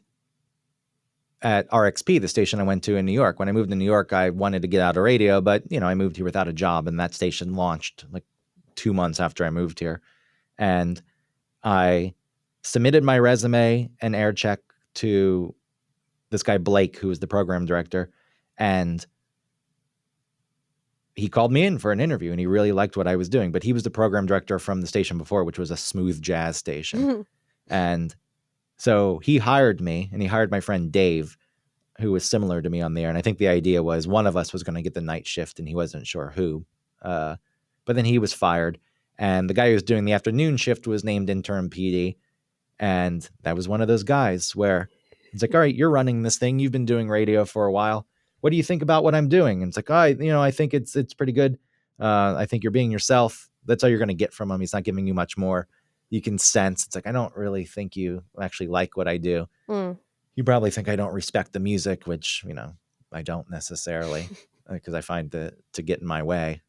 at RXP, the station I went to in New York. When I moved to New York, I wanted to get out of radio, but I moved here without a job, and that station launched like 2 months after I moved here. And I submitted my resume and air check to this guy, Blake, who was the program director. And he called me in for an interview and he really liked what I was doing, but he was the program director from the station before, which was a smooth jazz station. Mm-hmm. And so he hired me and he hired my friend Dave, who was similar to me on the air. And I think the idea was one of us was going to get the night shift and he wasn't sure who. But then he was fired, and the guy who was doing the afternoon shift was named interim PD. And that was one of those guys where it's like, all right, you're running this thing. You've been doing radio for a while. What do you think about what I'm doing? And it's like, I think it's pretty good. I think you're being yourself. That's all you're going to get from him. He's not giving you much more. You can sense. It's like, I don't really think you actually like what I do. Mm. You probably think I don't respect the music, which, I don't necessarily, because I find to get in my way.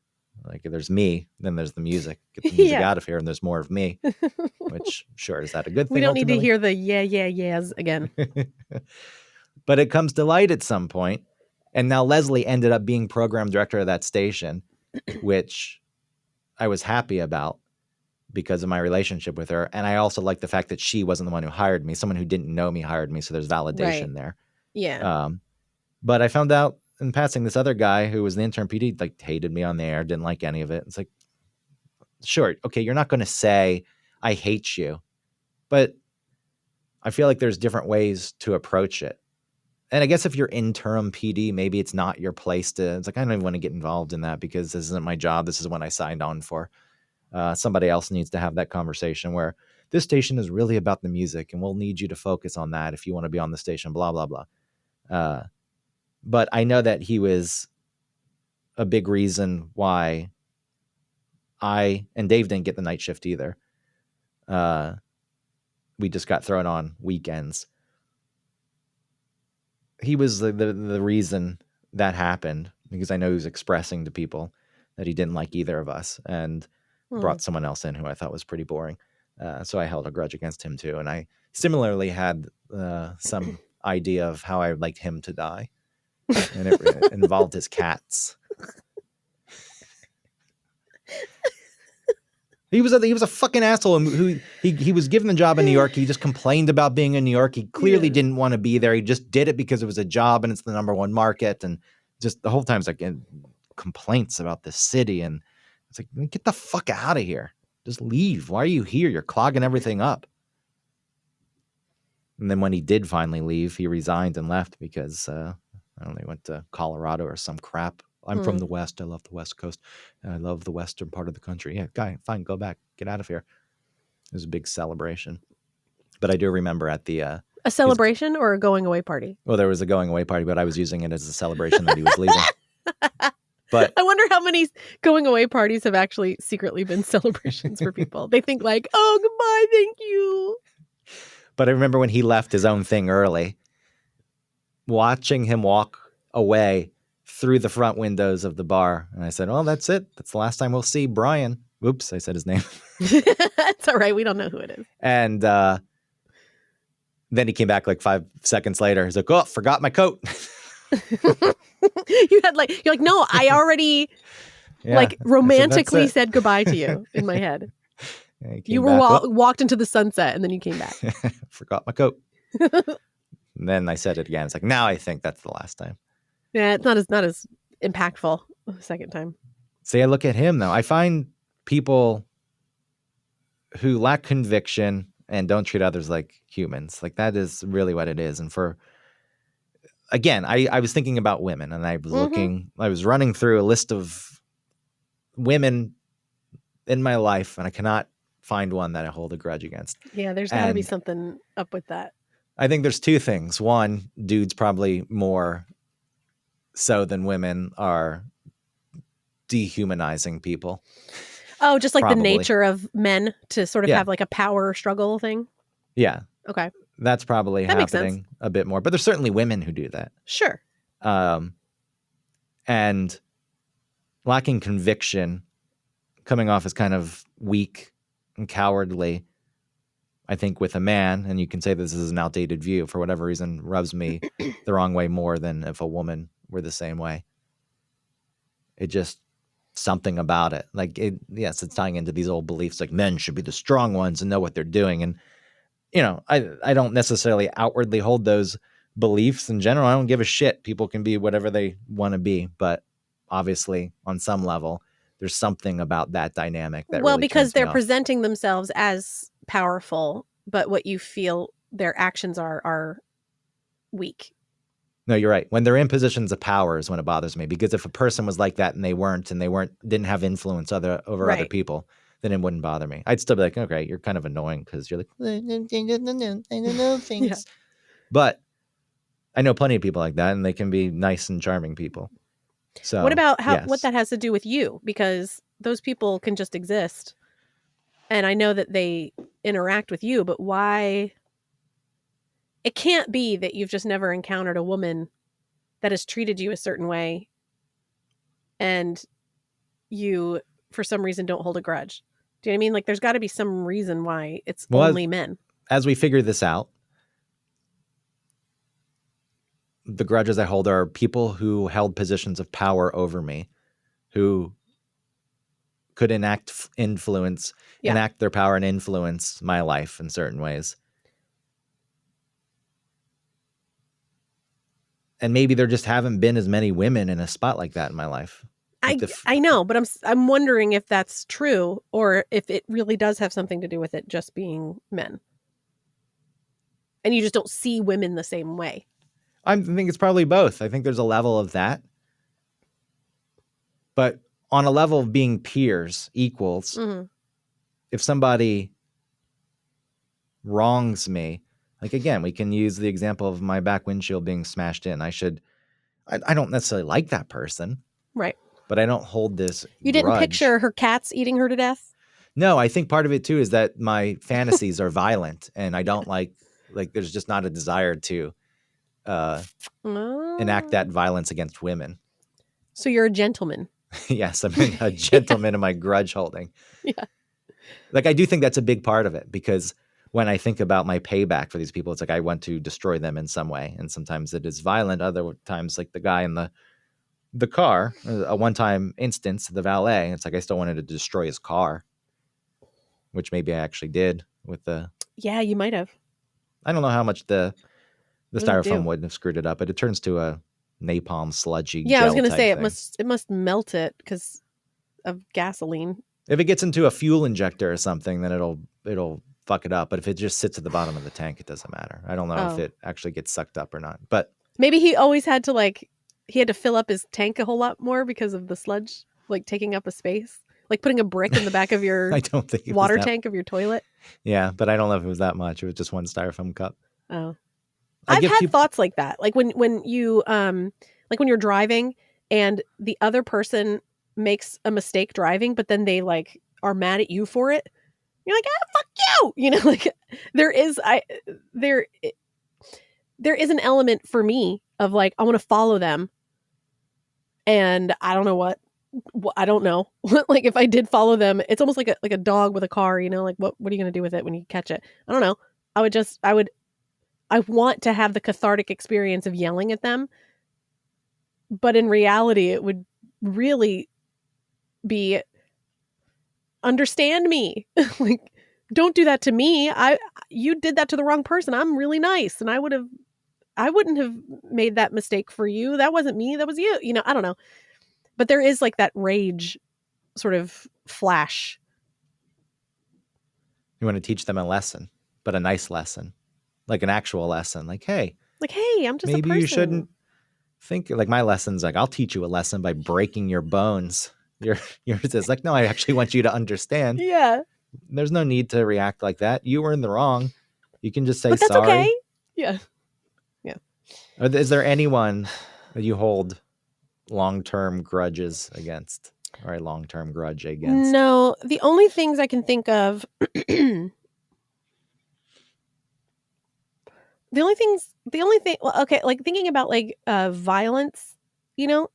Like, there's me, then there's the music. Get the music out of here, and there's more of me. Which, sure, is that a good thing? We don't need to hear the yeahs again. But it comes to light at some point, and now Leslie ended up being program director of that station, which I was happy about because of my relationship with her. And I also like the fact that she wasn't the one who hired me. Someone who didn't know me hired me, so there's validation there. Yeah. But I found out in passing, this other guy who was the intern PD, like, hated me on the air, didn't like any of it. It's like, sure, okay, you're not going to say I hate you, but I feel like there's different ways to approach it. And I guess if you're interim PD, maybe it's not your place to. It's like, I don't even want to get involved in that because this isn't my job. This is what I signed on for. Somebody else needs to have that conversation where this station is really about the music, and we'll need you to focus on that if you want to be on the station. Blah blah blah. But I know that he was a big reason why I and Dave didn't get the night shift either. We just got thrown on weekends. He was the reason that happened because I know he was expressing to people that he didn't like either of us and brought someone else in who I thought was pretty boring. So I held a grudge against him too. And I similarly had some idea of how I would like him to die. And it involved his cats. He was a fucking asshole who he was given the job in New York. He just complained about being in New York. He clearly didn't want to be there. He just did it because it was a job and it's the number one market. And just the whole time it's like complaints about the city. And it's like, get the fuck out of here. Just leave. Why are you here? You're clogging everything up. And then when he did finally leave, he resigned and left because I don't know, he went to Colorado or some crap. I'm from the West. I love the West Coast. And I love the Western part of the country. Yeah, guy, fine, go back. Get out of here. It was a big celebration. But I do remember at the... a celebration or a going away party? Well, there was a going away party, but I was using it as a celebration that he was leaving. But I wonder how many going away parties have actually secretly been celebrations for people. They think like, oh, goodbye, thank you. I remember when he left his own thing early, watching him walk away through the front windows of the bar. And I said, oh, that's it. That's the last time we'll see Brian. Oops, I said his name. It's all right. We don't know who it is. And then he came back like 5 seconds later. He's like, oh, forgot my coat. You're like, no, I already romantically said goodbye to you in my head. You were walked into the sunset and then you came back. Forgot my coat. And then I said it again. It's like, now I think that's the last time. Yeah, it's not as impactful the second time. See, I look at him though. I find people who lack conviction and don't treat others like humans. Like that is really what it is. And again, I was thinking about women and I was I was running through a list of women in my life and I cannot find one that I hold a grudge against. Yeah, there's got to be something up with that. I think there's two things. One, dudes probably more so than women are dehumanizing people. Oh, just like the nature of men to sort of have like a power struggle thing? Yeah. Okay. That's probably happening a bit more. But there's certainly women who do that. Sure. And lacking conviction, coming off as kind of weak and cowardly, I think with a man, and you can say this is an outdated view, for whatever reason, rubs me the wrong way more than if a woman were the same way. It just, something about it. Like, yes, it's tying into these old beliefs, like men should be the strong ones and know what they're doing. And, you know, I don't necessarily outwardly hold those beliefs in general. I don't give a shit. People can be whatever they want to be. But obviously, on some level, there's something about that dynamic that really because they're presenting themselves as powerful, but what you feel their actions are weak. No, you're right. When they're in positions of power is when it bothers me, because if a person was like that and they didn't have influence over other people, then it wouldn't bother me. I'd still be like, okay, you're kind of annoying because you're like, I don't know things. Yeah. But I know plenty of people like that, and they can be nice and charming people. So what about what that has to do with you? Because those people can just exist. And I know that they interact with you, but why? It can't be that you've just never encountered a woman that has treated you a certain way and you, for some reason, don't hold a grudge. Do you know what I mean? Like, there's got to be some reason why it's only men. As we figure this out, the grudges I hold are people who held positions of power over me, who could enact their power and influence my life in certain ways. And maybe there just haven't been as many women in a spot like that in my life. I know, but I'm wondering if that's true or if it really does have something to do with it just being men. And you just don't see women the same way. I think it's probably both. I think there's a level of that. But on a level of being peers, equals, if somebody wrongs me, like, again, we can use the example of my back windshield being smashed in. I don't necessarily like that person. Right. But I don't hold this You didn't grudge. Picture her cats eating her to death? No, I think part of it, too, is that my fantasies are violent. And I don't like there's just not a desire to enact that violence against women. So you're a gentleman. Yes, I'm a gentleman in my grudge holding. Yeah. Like, I do think that's a big part of it, because when I think about my payback for these people, it's like I want to destroy them in some way. And sometimes it is violent. Other times, like the guy in the car, a one-time instance, the valet, it's like I still wanted to destroy his car, which maybe I actually did with the... Yeah, you might have. I don't know how much the styrofoam would have screwed it up, but it turns to a napalm sludgy gel. I was going to say thing. it must melt it because of gasoline. If it gets into a fuel injector or something, then it'll fuck it up. But if it just sits at the bottom of the tank, it doesn't matter. I don't know if it actually gets sucked up or not. But maybe he always had to fill up his tank a whole lot more because of the sludge, like taking up a space, like putting a brick in the back of your I don't think water tank of your toilet. Yeah, but I don't know if it was that much. It was just one styrofoam cup. Oh, I've had thoughts like that. Like when you when you're driving and the other person makes a mistake driving, but then they like are mad at you for it, you're like, ah, fuck you. You know, like there is there there is an element for me of like I want to follow them, and I don't know what I don't know. Like if I did follow them, it's almost like a dog with a car, you know, like what are you going to do with it when you catch it? I don't know. I want to have the cathartic experience of yelling at them, but in reality it would really be understand me. Like don't do that to me. You did that to the wrong person. I'm really nice and I wouldn't have made that mistake for you. That wasn't me. That was you. You know, I don't know. But there is like that rage sort of flash. You want to teach them a lesson, but a nice lesson, like an actual lesson. Like, hey, I'm just maybe you shouldn't think like my lesson's like, I'll teach you a lesson by breaking your bones. Yours is like, no, I actually want you to understand. Yeah. There's no need to react like that. You were in the wrong. You can just say but that's sorry. Okay. Yeah. Yeah. Is there anyone that you hold long-term grudges against or a long-term grudge against? No, the only things I can think of the only thing, well, okay, like thinking about like violence, you know,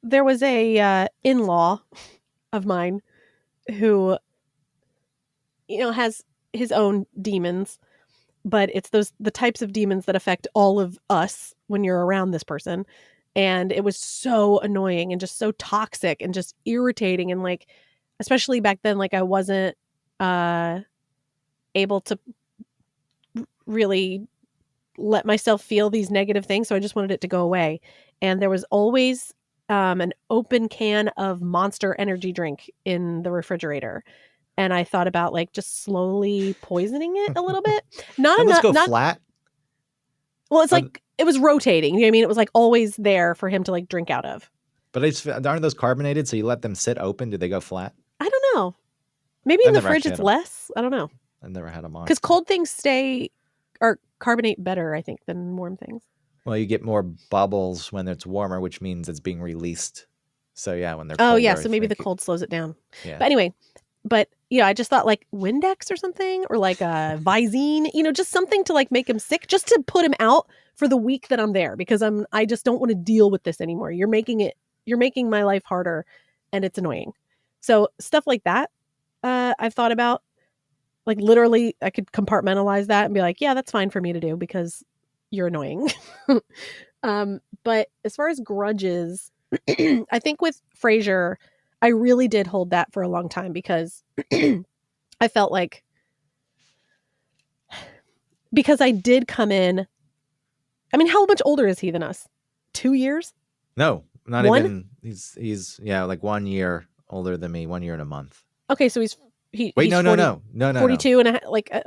there was a in-law of mine who, you know, has his own demons, but it's the types of demons that affect all of us when you're around this person. And it was so annoying and just so toxic and just irritating. And like, especially back then, like I wasn't able to really let myself feel these negative things. So I just wanted it to go away. And there was always an open can of Monster energy drink in the refrigerator. And I thought about like just slowly poisoning it a little bit. Not Let's enough. go Not flat. Well, it's like it was rotating. You know what I mean? It was like always there for him to like drink out of. But aren't those carbonated? So you let them sit open? Do they go flat? I don't know. Maybe in the fridge it's less. I don't know. I've never had them on. Because cold things carbonate better, I think, than warm things. Well, you get more bubbles when it's warmer, which means it's being released. So yeah, when they're colder, yeah, so maybe the cold slows it down. Yeah. But anyway, you know, I just thought like Windex or something, or like a Visine, you know, just something to like make him sick, just to put him out for the week that I'm there, because I just don't want to deal with this anymore. You're making my life harder, and it's annoying. So stuff like that, I've thought about. Like literally, I could compartmentalize that and be like, yeah, that's fine for me to do because you're annoying. But as far as grudges, I think with Frasier, I really did hold that for a long time because I felt like, because I did come in. I mean, how much older is he than us? 2 years? No, not One? even. He's like 1 year older than me. 1 year and a month. Okay, so he's 42 and a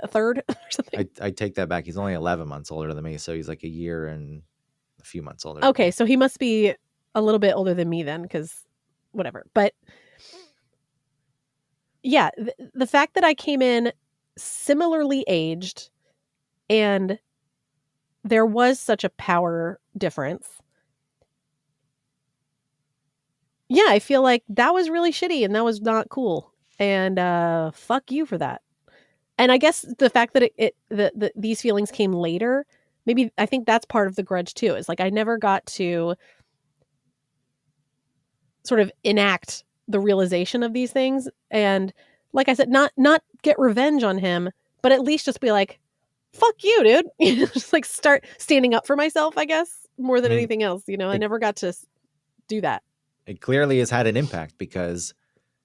third or something. I take that back. He's only 11 months older than me, so he's like a year and a few months older. Okay, so he must be a little bit older than me then, because whatever. But yeah, the fact that I came in similarly aged and there was such a power difference. Yeah, I feel like that was really shitty and that was not cool. And fuck you for that. And I guess the fact that these feelings came later, maybe I think that's part of the grudge too. Is like I never got to sort of enact the realization of these things, and like I said, not get revenge on him, but at least just be like, fuck you, dude. Just like start standing up for myself, I guess, more than anything else. You know, I never got to do that. It clearly has had an impact, because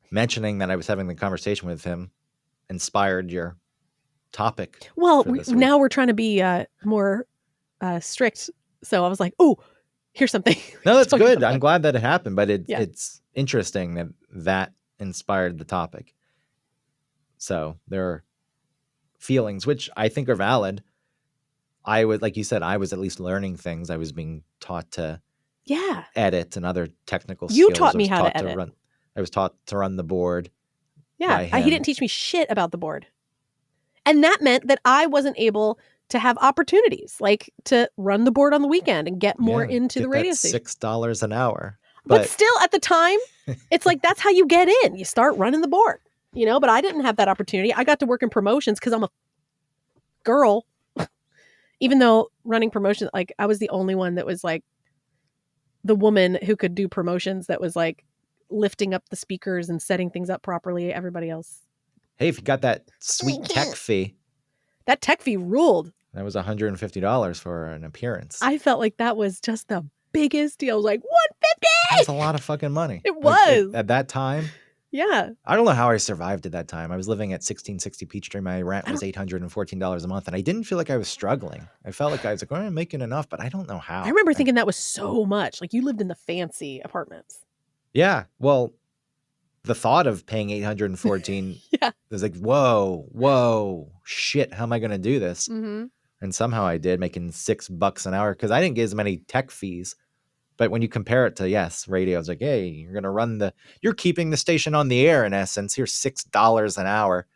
mentioning that I was having the conversation with him inspired your topic. Well, now we're trying to be more strict. So I was like, oh, here's something. No, that's good. I'm glad that it happened, but it's interesting that inspired the topic. So there are feelings, which I think are valid. I would, like you said, I was at least learning things. I was being taught to edit and other technical skills. You taught me how to edit. I was taught to run the board. Yeah, he didn't teach me shit about the board. And that meant that I wasn't able to have opportunities, like to run the board on the weekend and get more into the get radio that station. $6 an hour. But still, at the time, it's like that's how you get in. You start running the board, you know. But I didn't have that opportunity. I got to work in promotions because I'm a girl. Even though running promotions, like I was the only one that was like the woman who could do promotions. That was like lifting up the speakers and setting things up properly. Everybody else. Hey, if you got that sweet tech fee, that tech fee ruled. That was $150 for an appearance. I felt like that was just the biggest deal. I was like, $150. That's a lot of fucking money. It was at that time. Yeah. I don't know how I survived at that time. I was living at 1660 Peachtree. My rent was $814 a month, and I didn't feel like I was struggling. I felt like I was like, I'm making enough, but I don't know how. I remember thinking that was so much. Like you lived in the fancy apartments. Yeah. Well, the thought of paying $814 was like, whoa, shit. How am I going to do this? Mm-hmm. And somehow I did, making $6 an hour because I didn't get as many tech fees. But when you compare it to, radio, it's like, hey, you're going to you're keeping the station on the air in essence. Here's $6 an hour.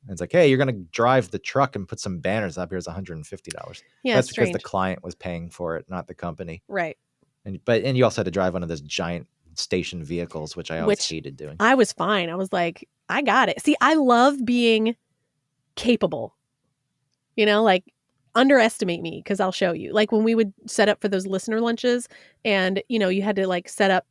It's like, hey, you're going to drive the truck and put some banners up. Here's $150. Yeah, that's because the client was paying for it, not the company. Right. And you also had to drive one of those giant station vehicles, which I always hated doing. I was fine. I was like, I got it. See, I love being capable. You know, like underestimate me because I'll show you. Like when we would set up for those listener lunches and, you know, you had to like set up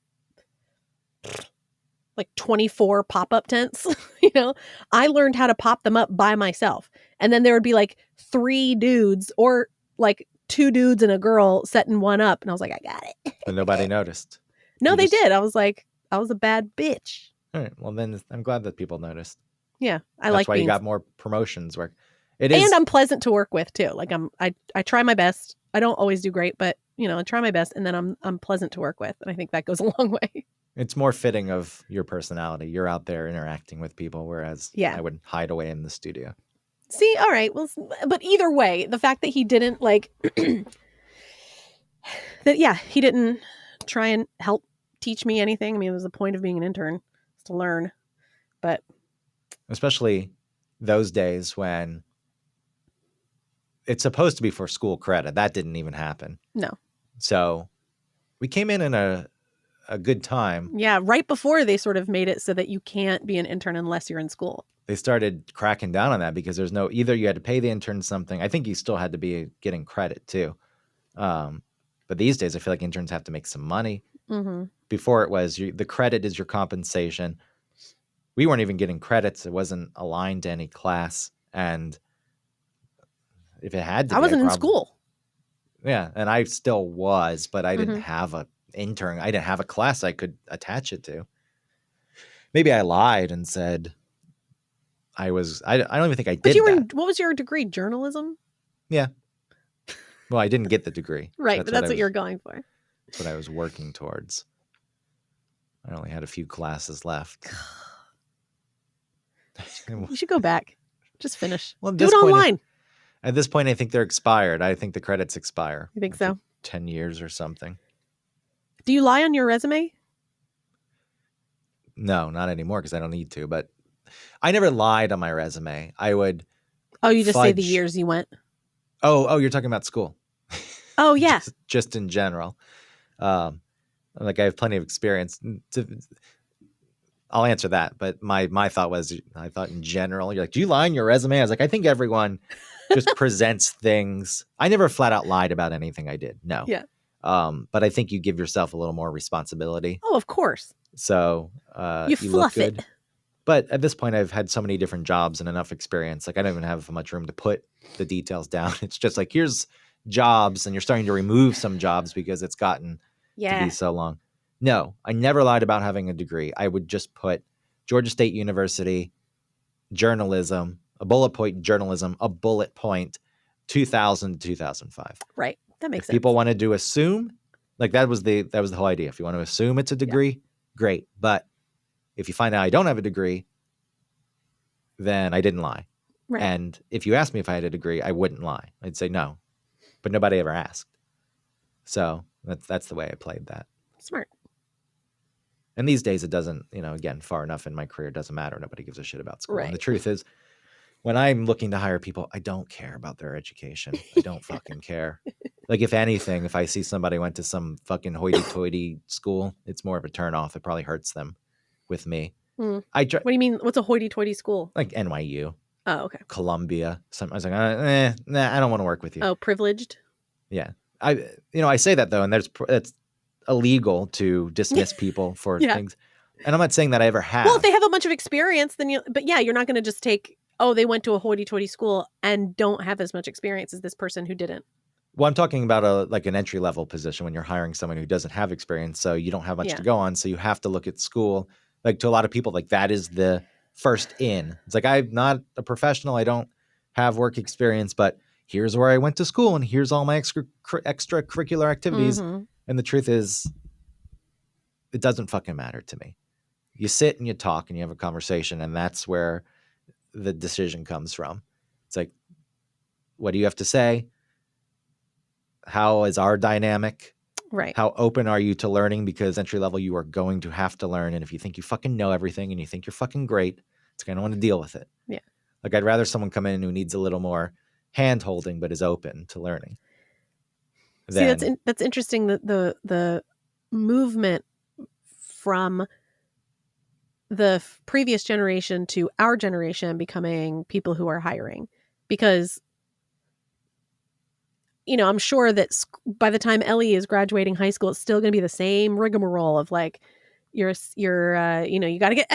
like 24 pop-up tents, you know, I learned how to pop them up by myself. And then there would be like 3 dudes or like 2 dudes and a girl setting one up. And I was like, I got it. But nobody noticed. No, they did. I was like, I was a bad bitch. All right. Well, then I'm glad that people noticed. Yeah. That's why you got more promotions work. And I'm pleasant to work with too. Like I try my best. I don't always do great, but you know, I try my best and then I'm pleasant to work with. And I think that goes a long way. It's more fitting of your personality. You're out there interacting with people, whereas I would hide away in the studio. See, all right. Well, but either way, the fact that he didn't like he didn't try and help teach me anything. I mean, it was the point of being an intern, is to learn. But especially those days when it's supposed to be for school credit. That didn't even happen. No. So we came in a good time. Yeah, right before they sort of made it so that you can't be an intern unless you're in school. They started cracking down on that because there's either you had to pay the intern something. I think you still had to be getting credit too. But these days I feel like interns have to make some money. Mm-hmm. Before it was the credit is your compensation. We weren't even getting credits. It wasn't aligned to any class. And if it had to I wasn't in school. Yeah. And I still was, but I didn't have an intern. I didn't have a class I could attach it to. Maybe I lied and said I don't even think I did that. What was your degree? Journalism? Yeah. Well, I didn't get the degree. Right. But that's what you're going for. That's what I was working towards. I only had a few classes left. You should go back. Just finish. Well, do it online. At this point, I think they're expired. I think the credits expire. You think so? 10 years or something. Do you lie on your resume? No, not anymore because I don't need to. But I never lied on my resume. I would. Oh, you just say the years you went? Oh, you're talking about school. Oh, yeah. just in general. Like I have plenty of experience. I'll answer that. But my thought was, I thought in general, you're like, do you lie on your resume? I was like, I think everyone just presents things. I never flat out lied about anything I did. No. Yeah. But I think you give yourself a little more responsibility. Oh, of course. So you fluff look good. it. But at this point, I've had so many different jobs and enough experience. Like I don't even have much room to put the details down. It's just like, here's jobs, and you're starting to remove some jobs because it's gotten to be so long. No, I never lied about having a degree. I would just put Georgia State University, journalism, a bullet point journalism, a bullet point, 2000 to 2005. Right. That makes sense. People wanted to assume, like that was the whole idea. If you want to assume it's a degree, great. But if you find out I don't have a degree, then I didn't lie. Right. And if you asked me if I had a degree, I wouldn't lie. I'd say no. But nobody ever asked. So that's the way I played that. Smart. And these days it doesn't, again, far enough in my career, it doesn't matter. Nobody gives a shit about school. Right. And the truth is, when I'm looking to hire people, I don't care about their education. I don't fucking care. Like, if anything, if I see somebody went to some fucking hoity-toity school, it's more of a turnoff. It probably hurts them with me. What I try, do you mean? What's a hoity-toity school? like NYU, Oh, okay. Columbia. I was like, nah, I don't want to work with you. Oh, privileged. Yeah. I say that though, and it's illegal to dismiss people for Yeah. things. And I'm not saying that I ever have. Well, if they have a bunch of experience, then but yeah, you're not going to just take, oh, they went to a hoity-toity school and don't have as much experience as this person who didn't. Well, I'm talking about like an entry level position when you're hiring someone who doesn't have experience. So you don't have much to go on. So you have to look at school. Like, to a lot of people, like, that is the first in. It's like, I'm not a professional. I don't have work experience, but here's where I went to school and here's all my extracurricular activities. Mhm. And the truth is, it doesn't fucking matter to me. You sit and you talk and you have a conversation, and that's where the decision comes from. It's like, what do you have to say? How is our dynamic? Right. How open are you to learning? Because entry level, you are going to have to learn. And if you think you fucking know everything and you think you're fucking great, it's going to want to deal with it. Yeah. Like, I'd rather someone come in who needs a little more hand holding, but is open to learning. See, that's interesting. The movement from the previous generation to our generation becoming people who are hiring, because I'm sure that by the time Ellie is graduating high school, it's still going to be the same rigmarole of like, you got to get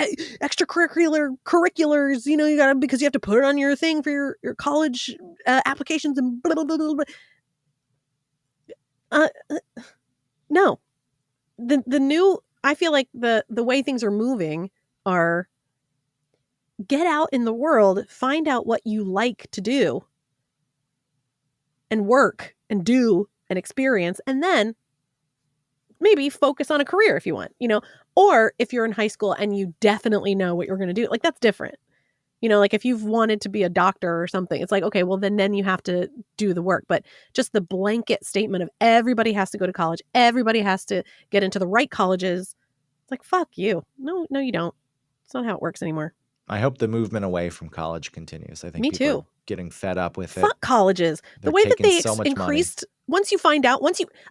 curriculars, you got to, because you have to put it on your thing for your college applications and blah, blah, blah, blah, blah. No, the new, I feel like the way things are moving are get out in the world, find out what you like to do and work and do and experience, and then maybe focus on a career if you want, or if you're in high school and you definitely know what you're going to do, like, that's different. Like, if you've wanted to be a doctor or something, it's like, okay, well, then you have to do the work. But just the blanket statement of everybody has to go to college, everybody has to get into the right colleges, it's like, fuck you. No, you don't. It's not how it works anymore. I hope the movement away from college continues. I think Me people too. are getting fed up with it. Fuck colleges. They're the way that they so much increased, money. once you find out,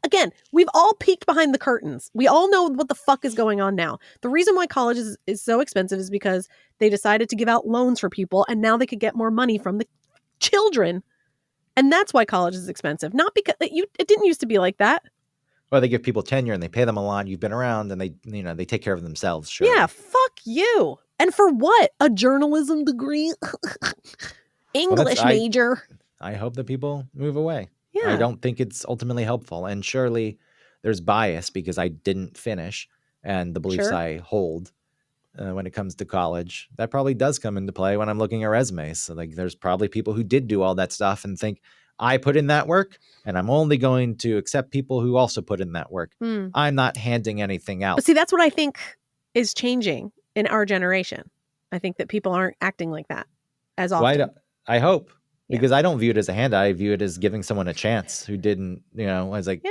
again, we've all peeked behind the curtains. We all know what the fuck is going on now. The reason why college is so expensive is because they decided to give out loans for people, and now they could get more money from the children. And that's why college is expensive. Not because it didn't used to be like that. Well, they give people tenure and they pay them a lot. You've been around, and they take care of themselves. Surely. Yeah, fuck you. And for what? A journalism degree? English major. I hope that people move away. Yeah. I don't think it's ultimately helpful. And surely there's bias because I didn't finish, and the beliefs I hold when it comes to college, that probably does come into play when I'm looking at resumes. So, like, there's probably people who did do all that stuff and think, I put in that work, and I'm only going to accept people who also put in that work. I'm not handing anything out. But see, that's what I think is changing in our generation. I think that people aren't acting like that as often. I hope, because I don't view it as a handout. I view it as giving someone a chance who didn't, I was like,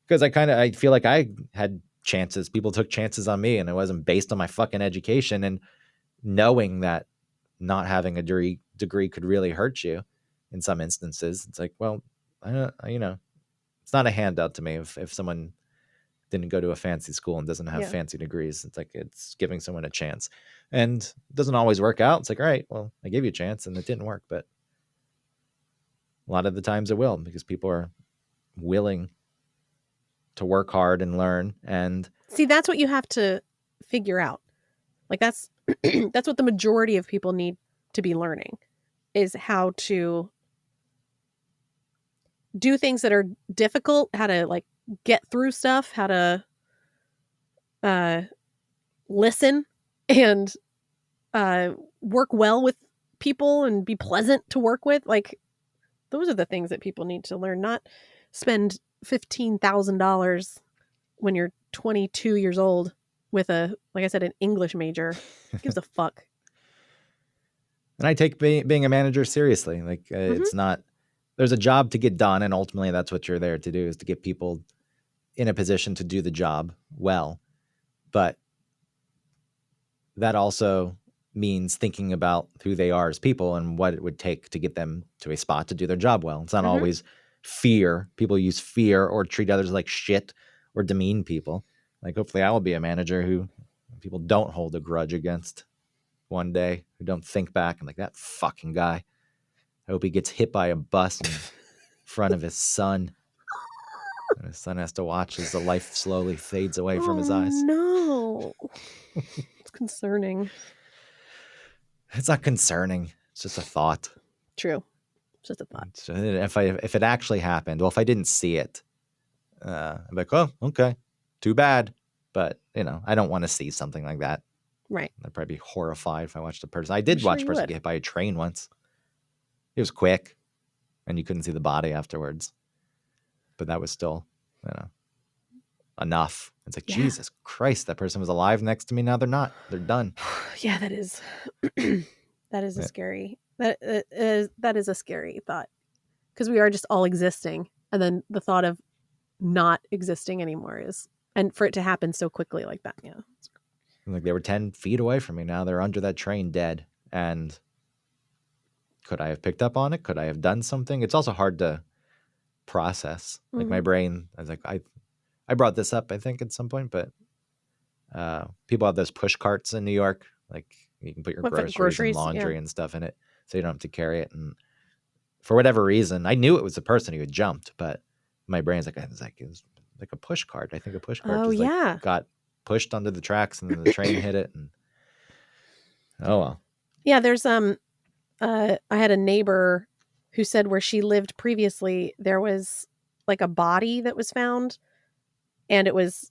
because I feel like I had chances. People took chances on me, and it wasn't based on my fucking education. And knowing that not having a degree could really hurt you in some instances, it's like, well, it's not a handout to me if someone didn't go to a fancy school and doesn't have fancy degrees. It's like, it's giving someone a chance, and it doesn't always work out. It's like, all right, well, I gave you a chance and it didn't work, but a lot of the times it will, because people are willing to work hard and learn. And see, that's what you have to figure out. Like, that's what the majority of people need to be learning, is how to do things that are difficult, how to, like, get through stuff, how to listen and work well with people and be pleasant to work with. Like, those are the things that people need to learn, not spend $15,000 when you're 22 years old with like I said, an English major. Who gives a fuck? And I take being a manager seriously. Like, it's not, there's a job to get done, and ultimately that's what you're there to do, is to get people in a position to do the job well. But that also means thinking about who they are as people and what it would take to get them to a spot to do their job well. It's not always fear. People use fear or treat others like shit or demean people. Like, hopefully I will be a manager who people don't hold a grudge against one day, who don't think back and like, that fucking guy. I hope he gets hit by a bus in front of his son. And his son has to watch as the life slowly fades away from his eyes. No. It's concerning. It's not concerning. It's just a thought. True. It's just a thought. So if it actually happened, well, if I didn't see it, I'm like, oh, okay, too bad. But, I don't want to see something like that. Right. I'd probably be horrified if I watched a person. I did watch a person would. get hit by a train once. It was quick, and you couldn't see the body afterwards. But that was still, enough. It's like, Jesus Christ, that person was alive next to me. Now they're not. They're done. Yeah, that is. That is a scary. That is a scary thought, because we are just all existing, and then the thought of not existing anymore is, and for it to happen so quickly like that. Yeah. Like, they were 10 feet away from me. Now they're under that train dead. And could I have picked up on it? Could I have done something? It's also hard to process. Like, my brain, I was like, I brought this up, I think, at some point, but people have those push carts in New York. Like, you can put your groceries and laundry and stuff in it, so you don't have to carry it. And for whatever reason, I knew it was the person who had jumped, but my brain's like, it was like a push cart. I think a push cart got pushed onto the tracks, and then the train hit it. And oh well. Yeah, there's I had a neighbor who said where she lived previously, there was like a body that was found, and it was,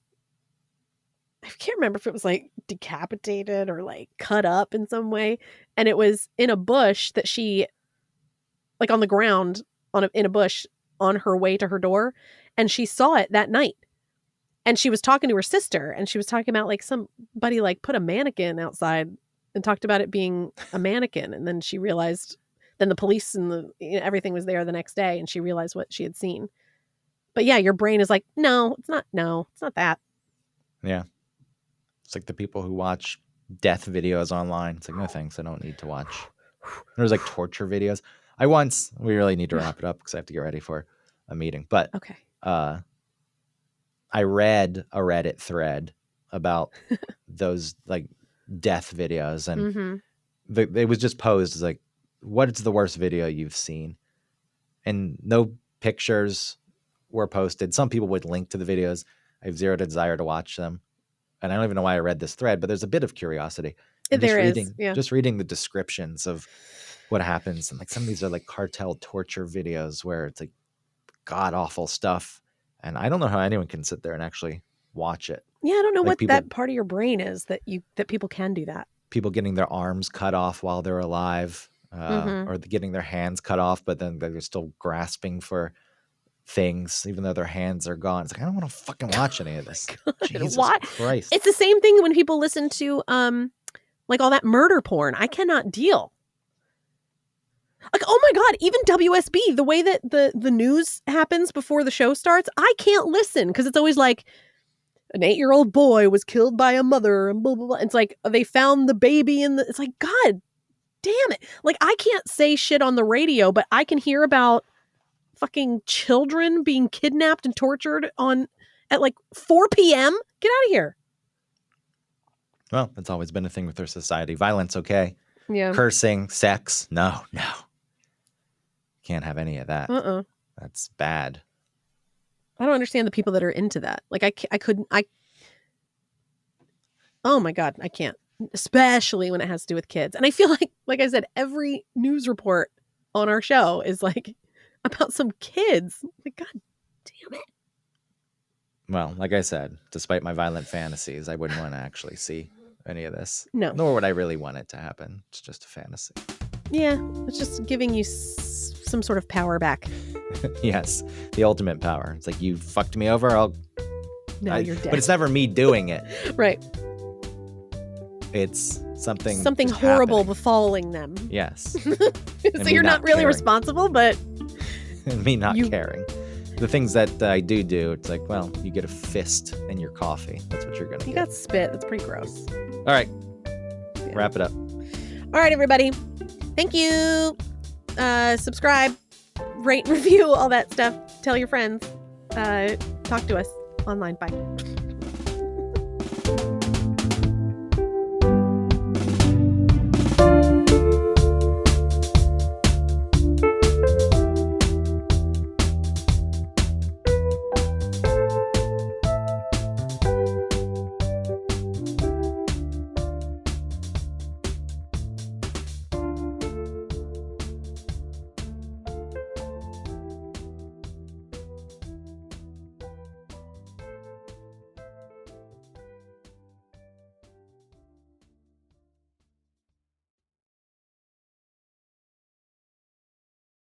I can't remember if it was like decapitated or like cut up in some way, and it was in a bush that she, like on the ground in a bush on her way to her door, and she saw it that night. And she was talking to her sister, and she was talking about like somebody like put a mannequin outside and talked about it being a mannequin. And then she realized, then the police and everything was there the next day, and she realized what she had seen. But yeah, your brain is like, no, it's not that. Yeah. It's like the people who watch death videos online. It's like, no thanks, I don't need to watch. There's like torture videos. We really need to wrap it up because I have to get ready for a meeting. But okay. I read a Reddit thread about those like death videos, and it was just posed as like, what is the worst video you've seen? And no pictures were posted. Some people would link to the videos. I have zero desire to watch them. And I don't even know why I read this thread, but there's a bit of curiosity. And just reading the descriptions of what happens. And like, some of these are like cartel torture videos where it's like god awful stuff. And I don't know how anyone can sit there and actually watch it. Yeah, I don't know what that part of your brain is that people can do that. People getting their arms cut off while they're alive, or getting their hands cut off, but then they're still grasping for things, even though their hands are gone. It's like, I don't want to fucking watch any of this. Jesus Christ. It's the same thing when people listen to like all that murder porn. I cannot deal. Like, oh my God, even WSB, the way that the news happens before the show starts, I can't listen because it's always like, an 8-year-old boy was killed by a mother and blah, blah, blah. It's like, they found the baby it's like, God damn it. Like, I can't say shit on the radio, but I can hear about fucking children being kidnapped and tortured at like 4 p.m. Get out of here. Well, that's always been a thing with our society. Violence, okay. Yeah. Cursing, sex, no. Can't have any of that. That's bad. I don't understand the people that are into that. Like, oh my God, I can't. Especially when it has to do with kids. And I feel like I said, every news report on our show is like about some kids. Like, God damn it. Well, like I said, despite my violent fantasies, I wouldn't want to actually see any of this. No. Nor would I really want it to happen. It's just a fantasy. Yeah, it's just giving you some sort of power back. Yes, the ultimate power. It's like, you fucked me over, you're dead. But it's never me doing it. Right. It's something horrible happening. Befalling them. Yes. So you're not really responsible, but and me not caring. The things that I do, it's like, well, you get a fist in your coffee. That's what you're going to get. You got spit. That's pretty gross. All right. Wrap it up. All right, everybody. Thank you. Subscribe, rate, review, all that stuff. Tell your friends. Talk to us online. Bye.